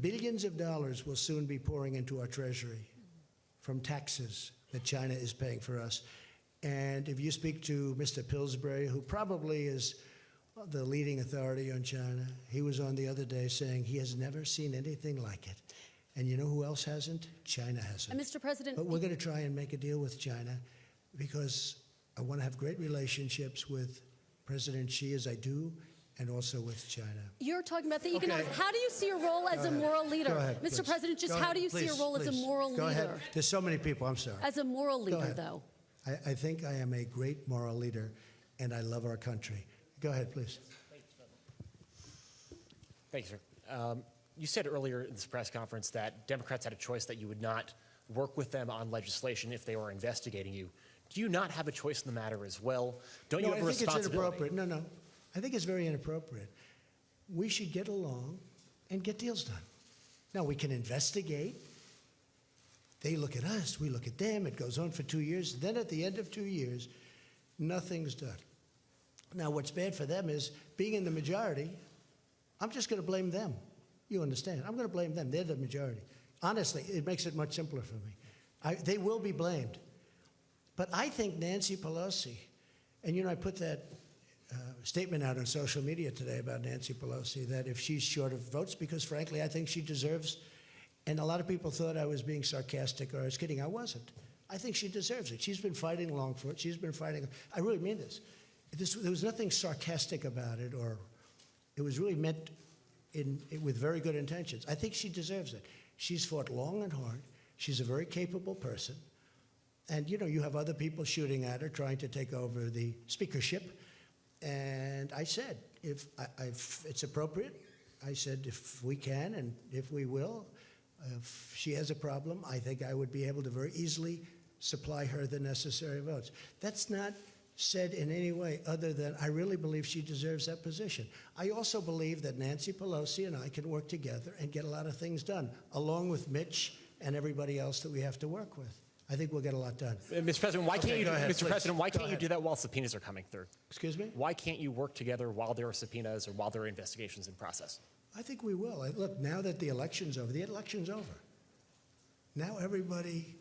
Billions of dollars will soon be pouring into our treasury from taxes that China is paying for us. And if you speak to Mr. Pillsbury, who probably is the leading authority on China, he was on the other day saying he has never seen anything like it. And you know who else hasn't? China hasn't. And Mr. President, but we're going to try and make a deal with China because I want to have great relationships with President Xi, as I do, and also with China. You're talking about the economic. How do you see your role as a moral leader? Go ahead, Mr. please. President, just Go how ahead, do you see your please, role as a please. moral Go leader? ahead. There's so many people, I'm sorry. As a moral Go leader, ahead. though. I think I am a great moral leader, and I love our country. Go ahead, please. Thank you, sir. You said earlier in this press conference that Democrats had a choice that you would not work with them on legislation if they were investigating you. Do you not have a choice in the matter as well? Don't you have a responsibility? I think it's inappropriate. No. I think it's very inappropriate. We should get along and get deals done. Now, we can investigate. They look at us, we look at them. It goes on for 2 years. Then at the end of 2 years, nothing's done. Now, what's bad for them is being in the majority, I'm just going to blame them. You understand? I'm going to blame them. They're the majority. Honestly, it makes it much simpler for me. They will be blamed. But I think Nancy Pelosi, and you know, I put that statement out on social media today about Nancy Pelosi, that if she's short of votes, because frankly, I think she deserves, and a lot of people thought I was being sarcastic or I was kidding. I wasn't. I think she deserves it. She's been fighting along for it. She's been fighting. I really mean this. There was nothing sarcastic about it, or it was really meant with very good intentions. I think she deserves it. She's fought long and hard. She's a very capable person. And, you know, you have other people shooting at her, trying to take over the speakership. And I said, if it's appropriate, I said, if we can and if we will, if she has a problem, I think I would be able to very easily supply her the necessary votes. That's not said in any way other than I really believe she deserves that position. I also believe that Nancy Pelosi and I can work together and get a lot of things done, along with Mitch and everybody else that we have to work with. I think we'll get a lot done. Mr. President, why can't you? Go ahead, Mr. President, why Go can't you ahead. do that while subpoenas are coming through? Excuse me? Why can't you work together while there are subpoenas or while there are investigations in process? I think we will. Look, now that the election's over, Now everybody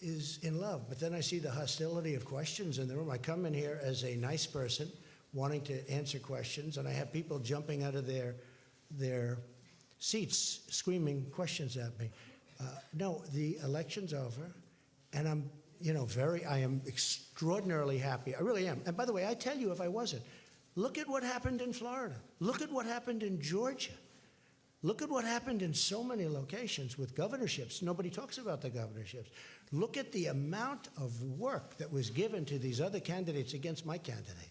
is in love. But then I see the hostility of questions in the room. I come in here as a nice person wanting to answer questions, and I have people jumping out of their seats screaming questions at me. No, the election's over, and I am extraordinarily happy. I really am. And by the way, I tell you if I wasn't, look at what happened in Florida. Look at what happened in Georgia. Look at what happened in so many locations with governorships. Nobody talks about the governorships. Look at the amount of work that was given to these other candidates against my candidate.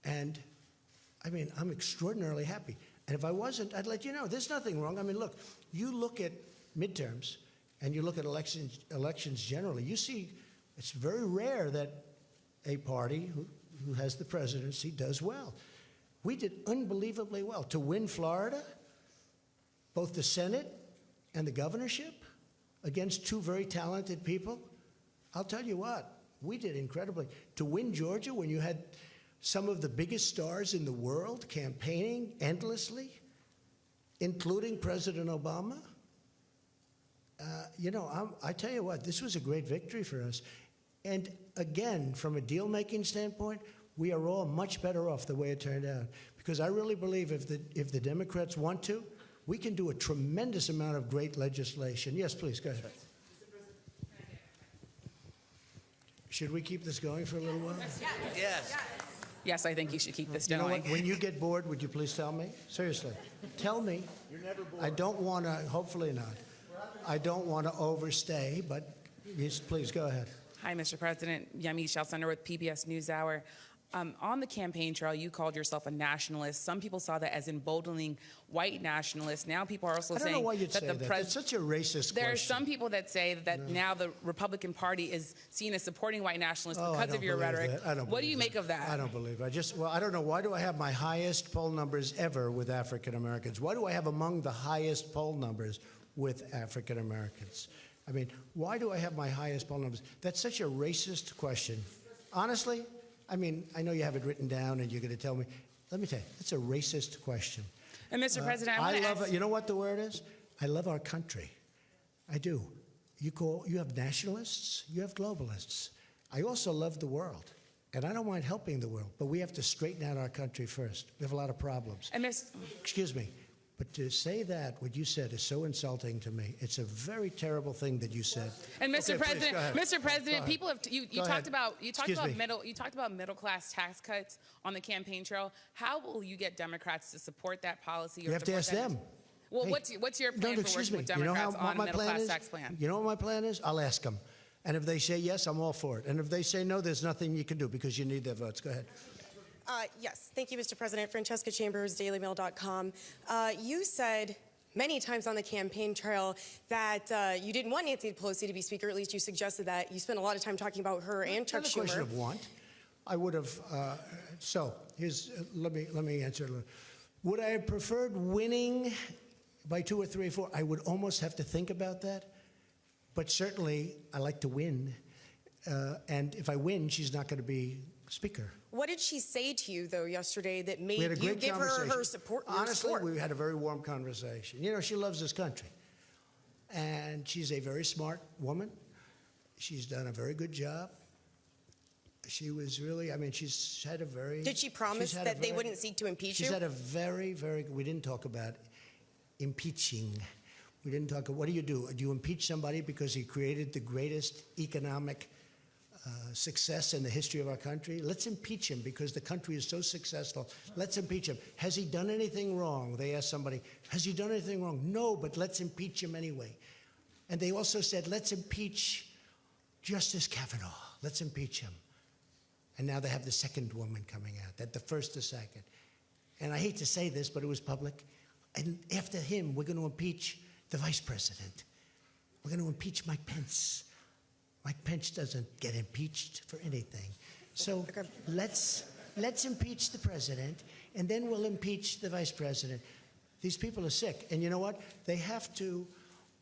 And, I mean, I'm extraordinarily happy. And if I wasn't, I'd let you know. There's nothing wrong. I mean, look, you look at midterms and you look at elections generally, you see it's very rare that a party who has the presidency does well. We did unbelievably well. To win Florida, both the Senate and the governorship, against two very talented people, I'll tell you what, we did incredibly. To win Georgia when you had some of the biggest stars in the world campaigning endlessly, including President Obama, I tell you what, this was a great victory for us. And again, from a deal-making standpoint, we are all much better off the way it turned out. Because I really believe if the Democrats want to, we can do a tremendous amount of great legislation. Yes, please, go ahead. Should we keep this going for a little while? Yes. Yes, I think you should keep this You know going. what? When you get bored, would you please tell me? Seriously. Tell me. You're never bored. I don't want to, hopefully not. I don't want to overstay, but yes, please go ahead. Hi, Mr. President. Yami Shalcender with PBS NewsHour. On the campaign trail, you called yourself a nationalist. Some people saw that as emboldening white nationalists. Now people are also I don't saying know why you'd that say the that. president. It's such a racist There are question. some people that say that now the Republican Party is seen as supporting white nationalists Oh, I because don't of your believe rhetoric. that. I don't What do believe you make of that? I don't believe it. I don't know. Why do I have my highest poll numbers ever with African Americans? Why do I have among the highest poll numbers with African Americans? I mean, why do I have my highest poll numbers? That's such a racist question. Honestly, I mean, I know you have it written down and you're going to tell me. Let me tell you, it's a racist question. And Mr. President, I want to love ask. it. You know what the word is? I love our country. I do. You have nationalists, you have globalists. I also love the world. And I don't mind helping the world, but we have to straighten out our country first. We have a lot of problems. And Excuse me, but to say that, what you said is so insulting to me. It's a very terrible thing that you said. And Mr. Okay, please, President, go ahead. Mr. Go President, ahead. people have you Go talked ahead. about Excuse me. middle class tax cuts on the campaign trail. How will you get Democrats to support that policy? Or You have to support ask that? them. Well, Hey, what's your plan for excuse working with me. You know Democrats what on a my middle plan class is? tax plan? You know what my plan is? I'll ask them. And if they say yes, I'm all for it. And if they say no, there's nothing you can do because you need their votes. Go ahead. Yes, thank you, Mr. President. Francesca Chambers, DailyMail.com. You said many times on the campaign trail that you didn't want Nancy Pelosi to be Speaker. At least you suggested that. You spent a lot of time talking about her and Chuck Not a question Schumer. of want. I would have. So here's. Let me answer. Would I have preferred winning by 2 or 3 or 4? I would almost have to think about that. But certainly, I like to win. And if I win, she's not going to be Speaker. What did she say to you, though, yesterday that We made had a you great give her conversation. support? your Honestly, support? we had a very warm conversation. You know, she loves this country. And she's a very smart woman. She's done a very good job. She was really, I mean, she's had a very... Did she promise she's had that a they very- wouldn't seek to impeach She's you? had a very, very, we didn't talk about impeaching. We didn't talk, what do? Do you impeach somebody because he created the greatest economic success in the history of our country? Let's impeach him because the country is so successful. Let's impeach him. Has he done anything wrong? They asked somebody, has he done anything wrong? No, but let's impeach him anyway. And they also said, let's impeach Justice Kavanaugh. Let's impeach him. And now they have the second woman coming out, that the first or second. And I hate to say this, but it was public. And after him, we're going to impeach the vice president. We're going to impeach Mike Pence. Mike Pence doesn't get impeached for anything. So let's impeach the president, and then we'll impeach the vice president. These people are sick. And you know what? They have to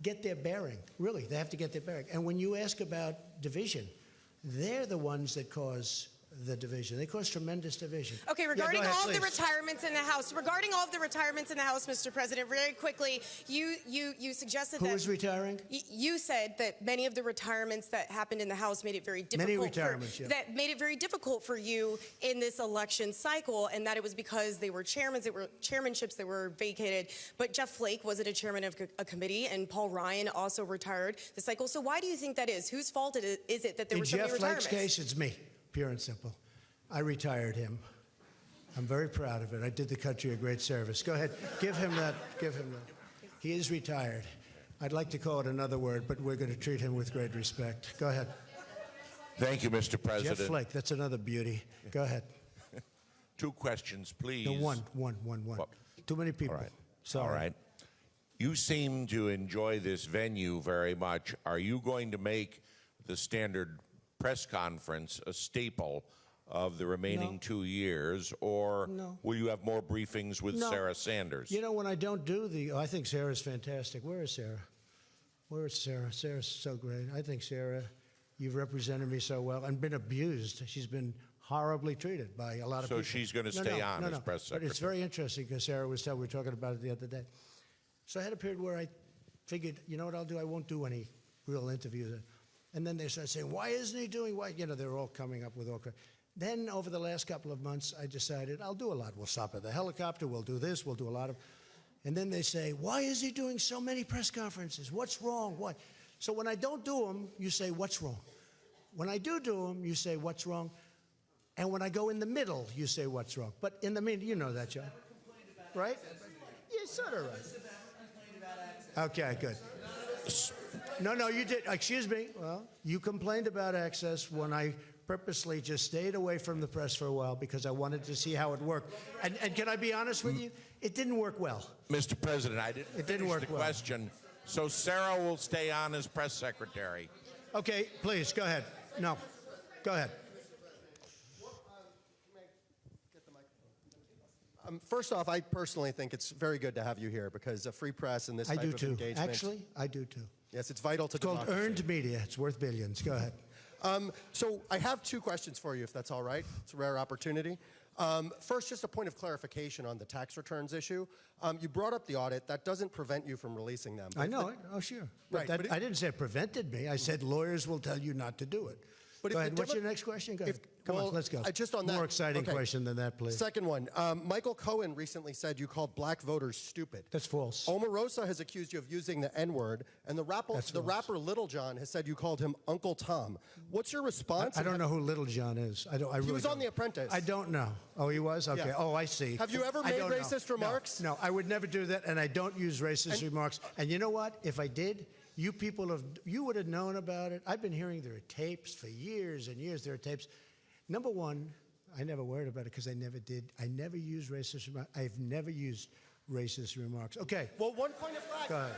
get their bearing. Really, they have to get their bearing. And when you ask about division, they're the ones that cause the division. They cause tremendous division. Okay, regarding all of the retirements in the House, Mr. President, very quickly, you suggested Who that... Who is retiring? You said that many of the retirements that happened in the House made it very difficult... Many retirements, yeah. That made it very difficult for you in this election cycle, and that it was because they were chairmanships that were vacated. But Jeff Flake wasn't a chairman of a committee, and Paul Ryan also retired the cycle. So why do you think that is? Whose fault is it that there were so many retirements? In Jeff Flake's case, it's me. Pure and simple. I retired him. I'm very proud of it. I did the country a great service. Go ahead, give him that. Give him that. He is retired. I'd like to call it another word, but we're going to treat him with great respect. Go ahead. Thank you, Mr. President. Jeff Flake, that's another beauty. Go ahead. 2 questions, please. No, one. Well, Too many people. all right. Sorry. All right. You seem to enjoy this venue very much. Are you going to make the standard press conference a staple of the remaining 2 years, or will you have more briefings with Sarah Sanders? You know, when I don't do I think Sarah's fantastic. Where is Sarah? Where is Sarah? Sarah's so great. I think, Sarah, you've represented me so well and been abused. She's been horribly treated by a lot of people. So she's going to stay on as press secretary. But it's very interesting because Sarah we were talking about it the other day. So I had a period where I figured, you know what I'll do? I won't do any real interviews. And then they started saying, why isn't he doing why? You know, they're all coming up with all kinds. Then over the last couple of months, I decided I'll do a lot. We'll stop at the helicopter. We'll do this. We'll do a lot of. And then they say, why is he doing so many press conferences? What's wrong? What? So when I don't do them, you say, what's wrong? When I do them, you say, what's wrong? And when I go in the middle, you say, what's wrong? But in the middle, you know that, John. Right? Yeah, sort of right. Okay, good. No, you did. Excuse me. Well, you complained about access when I purposely just stayed away from the press for a while because I wanted to see how it worked. And can I be honest with you? It didn't work well. Mr. President, I didn't finish work the well. question. So Sarah will stay on as press secretary. Okay, please, go ahead. No, go ahead. First off, I personally think it's very good to have you here because a free press and this I type do of too. engagement. Actually, I do too. Yes, it's vital to It's called democracy. earned media. It's worth billions. Go ahead. So I have 2 questions for you, if that's all right. It's a rare opportunity. First, just a point of clarification on the tax returns issue. You brought up the audit. That doesn't prevent you from releasing them. I know it. Oh, sure. Right, But but I didn't say it prevented me. I said lawyers will tell you not to do it. But Go if ahead. the What's demo- your next question? Go ahead. if- Come well, on, let's go. Just on that. More exciting okay. question than that, please. Second one. Michael Cohen recently said you called black voters stupid. That's false. Omarosa has accused you of using the N-word, and the rapper Little John has said you called him Uncle Tom. What's your response? I don't know who Little John is. I really He was on don't. The Apprentice. I don't know. Oh, he was? Okay. Yeah. Oh, I see. Have you ever I made don't know. racist remarks? No, I would never do that, and I don't use racist remarks. And you know what? If I did, you would have known about it. I've been hearing there are tapes for years and years. There are tapes. Number one, I never worried about it because I never did. I never used racist remarks. I've never used racist remarks. Okay. Well, one point of fact. Go ahead.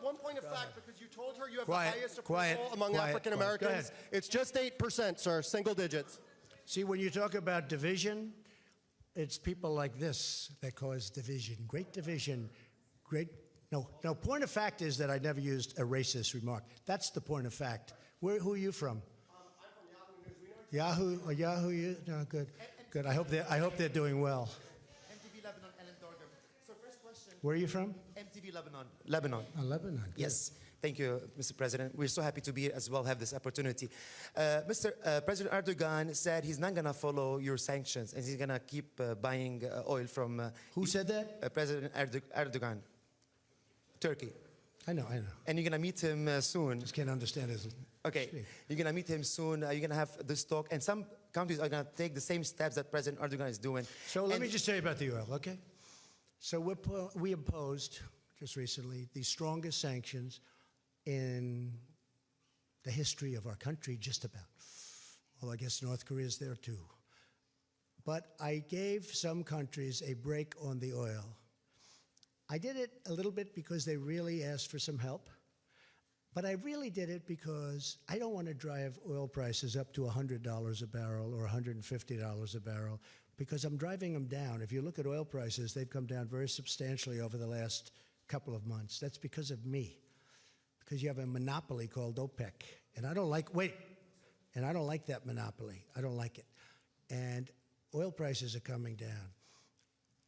One point of fact, because you told her you have Quiet, the highest quiet, approval among quiet, African quiet. Go Americans. ahead. It's just 8%, sir, single digits. See, when you talk about division, it's people like this that cause division. Great division. No, point of fact is that I never used a racist remark. That's the point of fact. Who are you from? Yahoo? No, good. Good. I hope they're doing well. MTV Lebanon, Ellen Dorger. So first question. Where are you from? MTV Lebanon. Lebanon. Oh, Lebanon. Good. Yes. Thank you, Mr. President. We're so happy to be here as well, have this opportunity. President Erdogan said he's not going to follow your sanctions and he's going to keep buying oil from... Who said that? President Erdogan, Turkey. I know. And you're going to meet him soon. Just can't understand his... Okay, you're going to meet him soon. You're going to have this talk. And some countries are going to take the same steps that President Erdogan is doing. So let me just tell you about the oil, okay? So we imposed, just recently, the strongest sanctions in the history of our country, just about. Well, I guess North Korea is there too. But I gave some countries a break on the oil. I did it a little bit because they really asked for some help. But I really did it because I don't want to drive oil prices up to $100 a barrel or $150 a barrel, because I'm driving them down. If you look at oil prices, they've come down very substantially over the last couple of months. That's because of me, because you have a monopoly called OPEC. And I don't like, and I don't like that monopoly. I don't like it. And oil prices are coming down.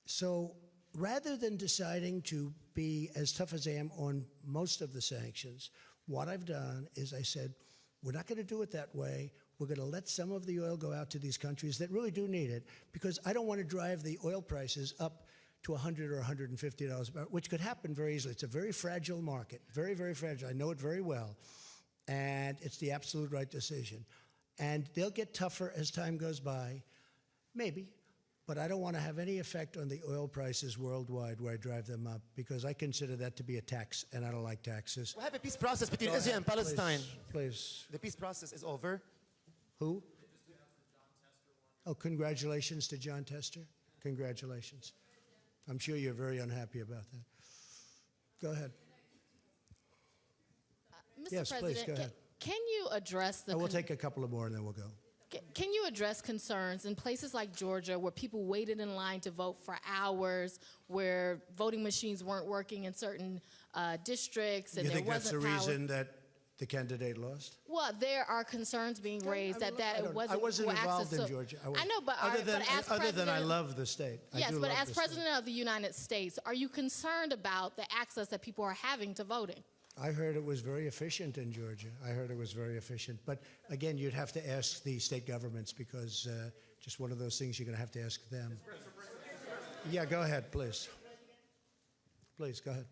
So rather than deciding to be as tough as I am on most of the sanctions, what I've done is I said, we're not going to do it that way. We're going to let some of the oil go out to these countries that really do need it, because I don't want to drive the oil prices up to $100 or $150 a barrel, which could happen very easily. It's a very fragile market, very, very fragile. I know it very well. And it's the absolute right decision. And they'll get tougher as time goes by, maybe. But I don't want to have any effect on the oil prices worldwide where I drive them up, because I consider that to be a tax, and I don't like taxes. We have a peace process between Israel and Palestine. Please. The peace process is over. Who? Oh, congratulations to John Tester. Congratulations. I'm sure you're very unhappy about that. Go ahead. Mr. Yes, President, please, go ahead. Can you address the We'll take a couple of more and then we'll go. Can you address concerns in places like Georgia where people waited in line to vote for hours, where voting machines weren't working in certain districts, and You there think that's the wasn't power? reason that the candidate lost? Well, there are concerns being raised that it wasn't. I wasn't equal involved access in to- Georgia. I know, but other than as I president, love the state. I yes, do but love as the state. president of the United States, are you concerned about the access that people are having to voting? I heard it was very efficient in Georgia. I heard it was very efficient. But again, you'd have to ask the state governments, because just one of those things you're going to have to ask them. Yeah, go ahead, please. Please, go ahead.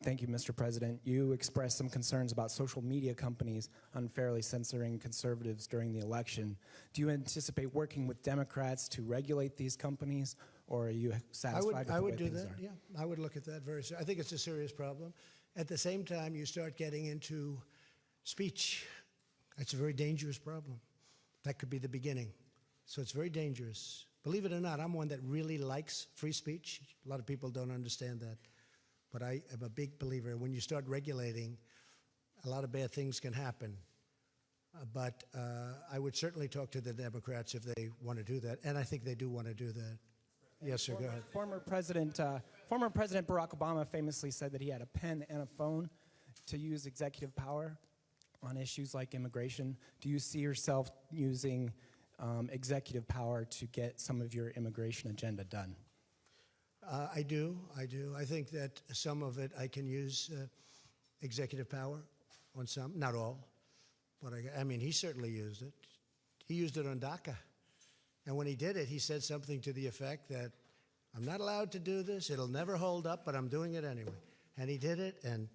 Thank you, Mr. President. You expressed some concerns about social media companies unfairly censoring conservatives during the election. Do you anticipate working with Democrats to regulate these companies, or are you satisfied with the I way would do things that, are? yeah. I would look at that very seriously. I think it's a serious problem. At the same time, you start getting into speech. That's a very dangerous problem. That could be the beginning. So it's very dangerous. Believe it or not, I'm one that really likes free speech. A lot of people don't understand that. But I am a big believer. When you start regulating, a lot of bad things can happen. But I would certainly talk to the Democrats if they want to do that. And I think they do want to do that. Yes, sir, go ahead. Former President Barack Obama famously said that he had a pen and a phone to use executive power on issues like immigration. Do you see yourself using executive power to get some of your immigration agenda done? I do. I think that some of it I can use executive power on some, not all. But I mean, he certainly used it. He used it on DACA. And when he did it, he said something to the effect that, I'm not allowed to do this, it'll never hold up, but I'm doing it anyway. And he did it, and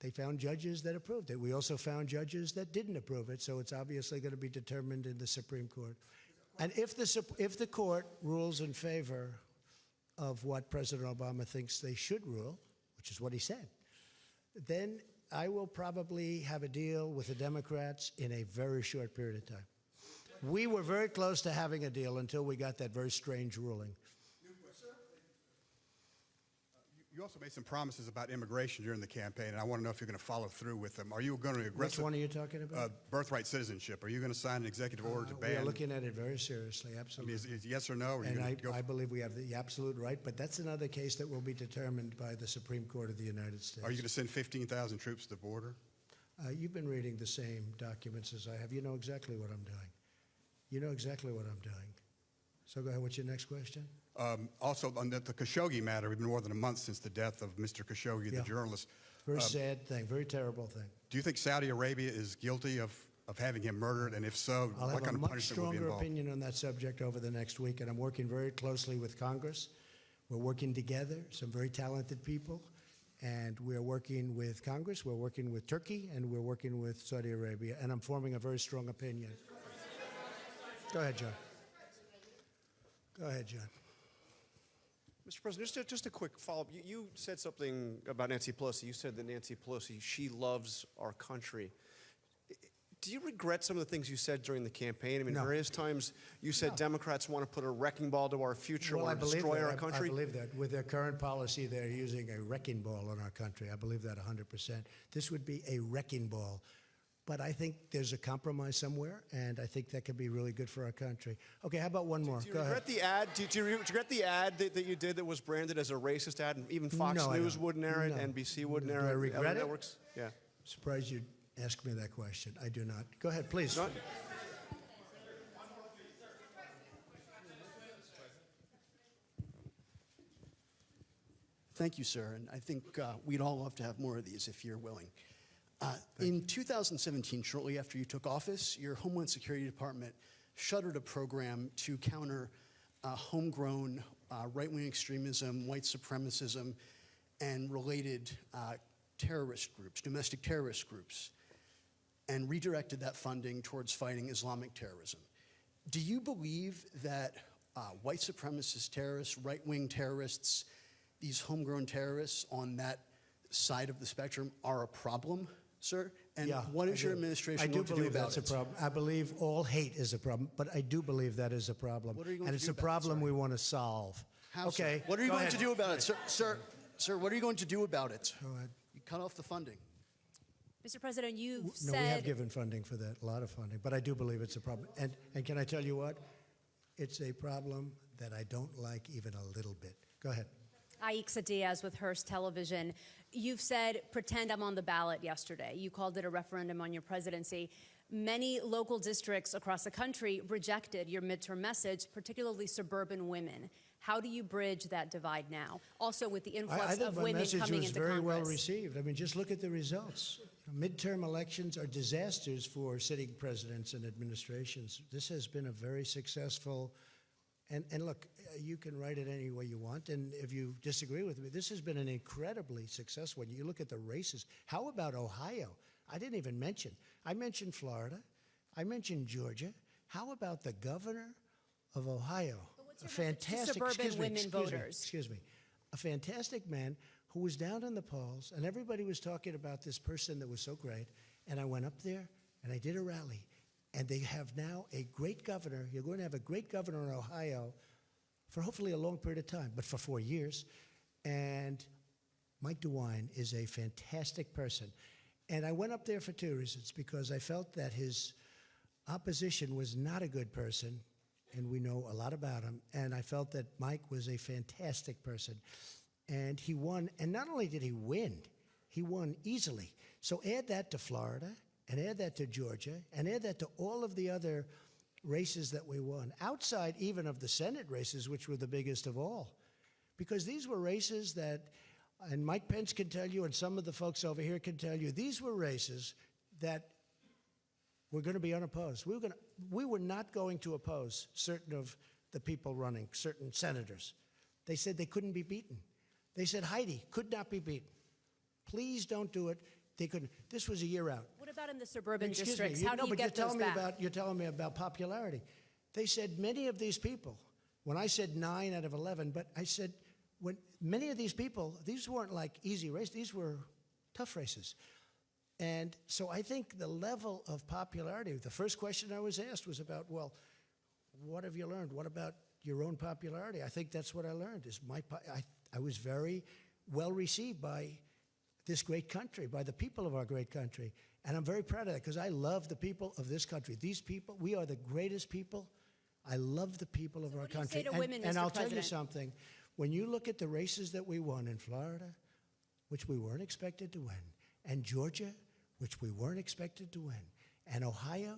they found judges that approved it. We also found judges that didn't approve it, so it's obviously going to be determined in the Supreme Court. And if the court rules in favor of what President Obama thinks they should rule, which is what he said, then I will probably have a deal with the Democrats in a very short period of time. We were very close to having a deal until we got that very strange ruling. You also made some promises about immigration during the campaign, and I want to know if you're going to follow through with them. Are you going to aggressively... Which one are you talking about? Birthright citizenship. Are you going to sign an executive order to ban... We are looking at it very seriously, absolutely. I mean, is yes or no? Or And I believe we have the absolute right, but that's another case that will be determined by the Supreme Court of the United States. Are you going to send 15,000 troops to the border? You've been reading the same documents as I have. You know exactly what I'm doing. You know exactly what I'm doing. So go ahead. What's your next question? Also, on the Khashoggi matter, we've been more than a month since the death of Mr. Khashoggi, the journalist. Very sad thing, very terrible thing. Do you think Saudi Arabia is guilty of having him murdered? And if so, I'll what have kind a of much punishment will be stronger involved? opinion on that subject over the next week, and I'm working very closely with Congress. We're working together, some very talented people, and we're working with Congress, we're working with Turkey, and we're working with Saudi Arabia, and I'm forming a very strong opinion. Go ahead, John. Go ahead, John. Mr. President, just a quick follow-up. You said something about Nancy Pelosi. You said that Nancy Pelosi, she loves our country. Do you regret some of the things you said during the campaign? I mean, various times you said Democrats want to put a wrecking ball to our future, Well, I want to believe destroy that. our country. I believe that. With their current policy, they're using a wrecking ball on our country. I believe that 100%. This would be a wrecking ball. But I think there's a compromise somewhere, and I think that could be really good for our country. Okay, how about one more? Do you Go regret ahead. the ad? Do you regret the ad that you did that was branded as a racist ad, and even Fox No, I News don't. wouldn't air it, No. NBC wouldn't Do air it, I other regret it? networks? Yeah. Surprised you'd ask me that question. I do not. Go ahead, please. Thank you, sir. And I think we'd all love to have more of these if you're willing. In 2017, shortly after you took office, your Homeland Security Department shuttered a program to counter homegrown right-wing extremism, white supremacism, and related terrorist groups, domestic terrorist groups, and redirected that funding towards fighting Islamic terrorism. Do you believe that white supremacist terrorists, right-wing terrorists, these homegrown terrorists on that side of the spectrum are a problem, sir? And what is your administration going to do about that's it? a problem. I believe all hate is a problem, but I do believe that is a problem. What are you going and to it's do a about it, problem we want to solve. How, sir? Okay. What are you go going ahead. to do about it, sir? Sir, what are you going to do about it? Go ahead. You cut off the funding. Mr. President, you've No, said... we have given funding for that, a lot of funding, but I do believe it's a problem. And can I tell you what? It's a problem that I don't like even a little bit. Go ahead. Aixa Diaz with Hearst Television. You've said, pretend I'm on the ballot yesterday. You called it a referendum on your presidency. Many local districts across the country rejected your midterm message, particularly suburban women. How do you bridge that divide now? Also with the I influx think of my women message coming was into very Congress. well received. I mean, just look at the results. Midterm elections are disasters for sitting presidents and administrations. This has been a very successful, and look, you can write it any way you want, and if you disagree with me, this has been an incredibly successful one. You look at the races. How about Ohio? I didn't even mention. I mentioned Florida. I mentioned Georgia. How about the governor of Ohio? A fantastic, suburban women voters? Excuse me. A fantastic man who was down in the polls, and everybody was talking about this person that was so great. And I went up there, and I did a rally. And they have now a great governor. You're going to have a great governor in Ohio for hopefully a long period of time, but for 4 years. And Mike DeWine is a fantastic person. And I went up there for 2 reasons, because I felt that his opposition was not a good person, and we know a lot about him. And I felt that Mike was a fantastic person. And he won. And not only did he win, he won easily. So add that to Florida, and add that to Georgia, and add that to all of the other races that we won, outside even of the Senate races, which were the biggest of all. Because these were races that, and Mike Pence can tell you, and some of the folks over here can tell you, these were races that were going to be unopposed. We were not going to oppose certain of the people running, certain senators. They said they couldn't be beaten. They said Heidi could not be beaten. Please don't do it. They couldn't. This was a year out. What about in the suburban Excuse districts? me. How do you get those back? You're telling me about popularity. They said many of these people, when I said 9 out of 11, but I said when many of these people, these weren't like easy races. These were tough races. And so I think the level of popularity, the first question I was asked was about, well, what have you learned? What about your own popularity? I think that's what I learned. I was very well received by this great country, by the people of our great country. And I'm very proud of that, because I love the people of this country. These people, we are the greatest people. I love the people of our country. What do you say to women, and Mr. I'll tell you President? something. When you look at the races that we won in Florida, which we weren't expected to win, and Georgia, which we weren't expected to win, and Ohio,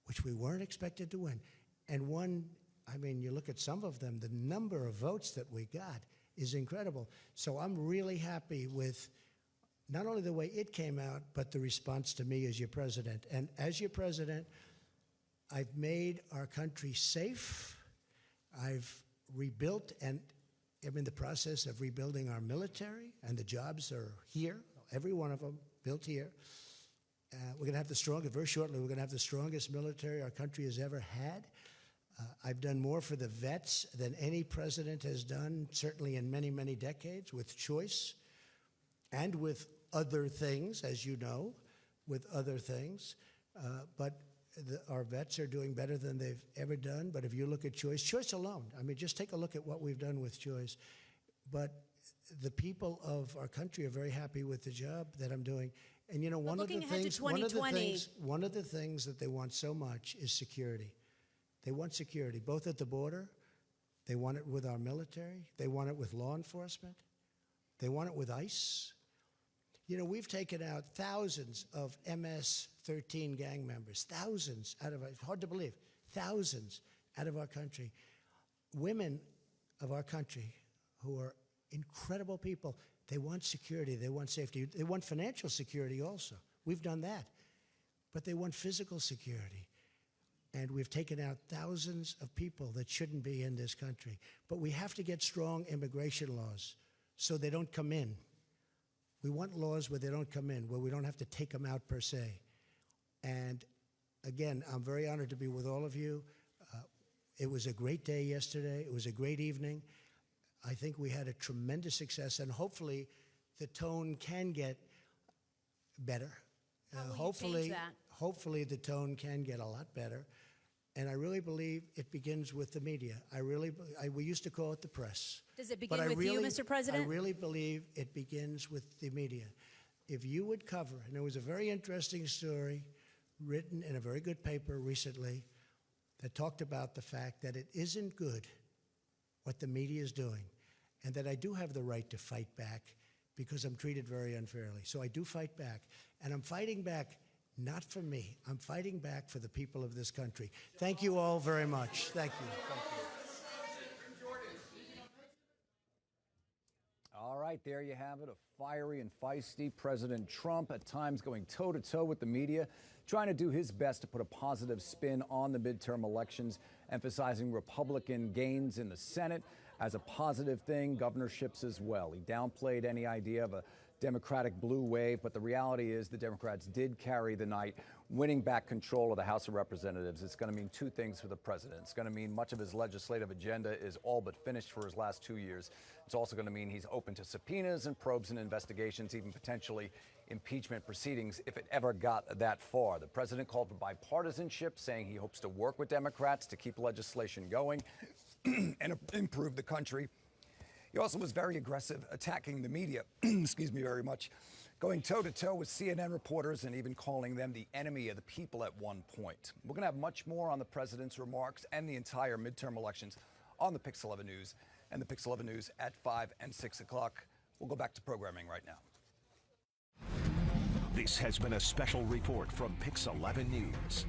which we weren't expected to win, and one, I mean, you look at some of them, the number of votes that we got is incredible. So I'm really happy with not only the way it came out, but the response to me as your president. And as your president, I've made our country safe. I've rebuilt, and I'm in the process of rebuilding our military, and the jobs are here, every one of them built here. We're going to have the strongest, very shortly, we're going to have the strongest military our country has ever had. I've done more for the vets than any president has done, certainly in many, many decades, with choice and with other things, as you know, with other things. But our vets are doing better than they've ever done. But if you look at choice alone, I mean, just take a look at what we've done with choice. But the people of our country are very happy with the job that I'm doing. And you know, one of the things that they want so much is security. They want security, both at the border. They want it with our military. They want it with law enforcement. They want it with ICE. You know, we've taken out thousands of MS-13 gang members, thousands out of our, hard to believe, thousands out of our country. Women of our country who are incredible people, they want security, they want safety, they want financial security also. We've done that. But they want physical security. And we've taken out thousands of people that shouldn't be in this country. But we have to get strong immigration laws so they don't come in. We want laws where they don't come in, where we don't have to take them out per se. And again, I'm very honored to be with all of you. It was a great day yesterday. It was a great evening. I think we had a tremendous success, and hopefully the tone can get better. Hopefully the tone can get a lot better. And I really believe it begins with the media. We used to call it the press. Does it begin with you, Mr. President? I really believe it begins with the media. If you would cover, and there was a very interesting story written in a very good paper recently that talked about the fact that it isn't good what the media is doing, and that I do have the right to fight back because I'm treated very unfairly. So I do fight back, and I'm fighting back not for me. I'm fighting back for the people of this country. Thank you all very much. Thank you. All right, there you have it, a fiery and feisty President Trump, at times going toe-to-toe with the media, trying to do his best to put a positive spin on the midterm elections, emphasizing Republican gains in the Senate as a positive thing, governorships as well. He downplayed any idea of a Democratic blue wave, but the reality is the Democrats did carry the night, winning back control of the House of Representatives. It's going to mean two things for the president. It's going to mean much of his legislative agenda is all but finished for his last 2 years. It's also going to mean he's open to subpoenas and probes and investigations, even potentially impeachment proceedings if it ever got that far. The president called for bipartisanship, saying he hopes to work with Democrats to keep legislation going and improve the country. He also was very aggressive, attacking the media, excuse me very much, going toe-to-toe with CNN reporters and even calling them the enemy of the people at one point. We're going to have much more on the president's remarks and the entire midterm elections on the Pix 11 News and the Pix 11 News at 5 and 6 o'clock. We'll go back to programming right now. This has been a special report from Pix 11 News.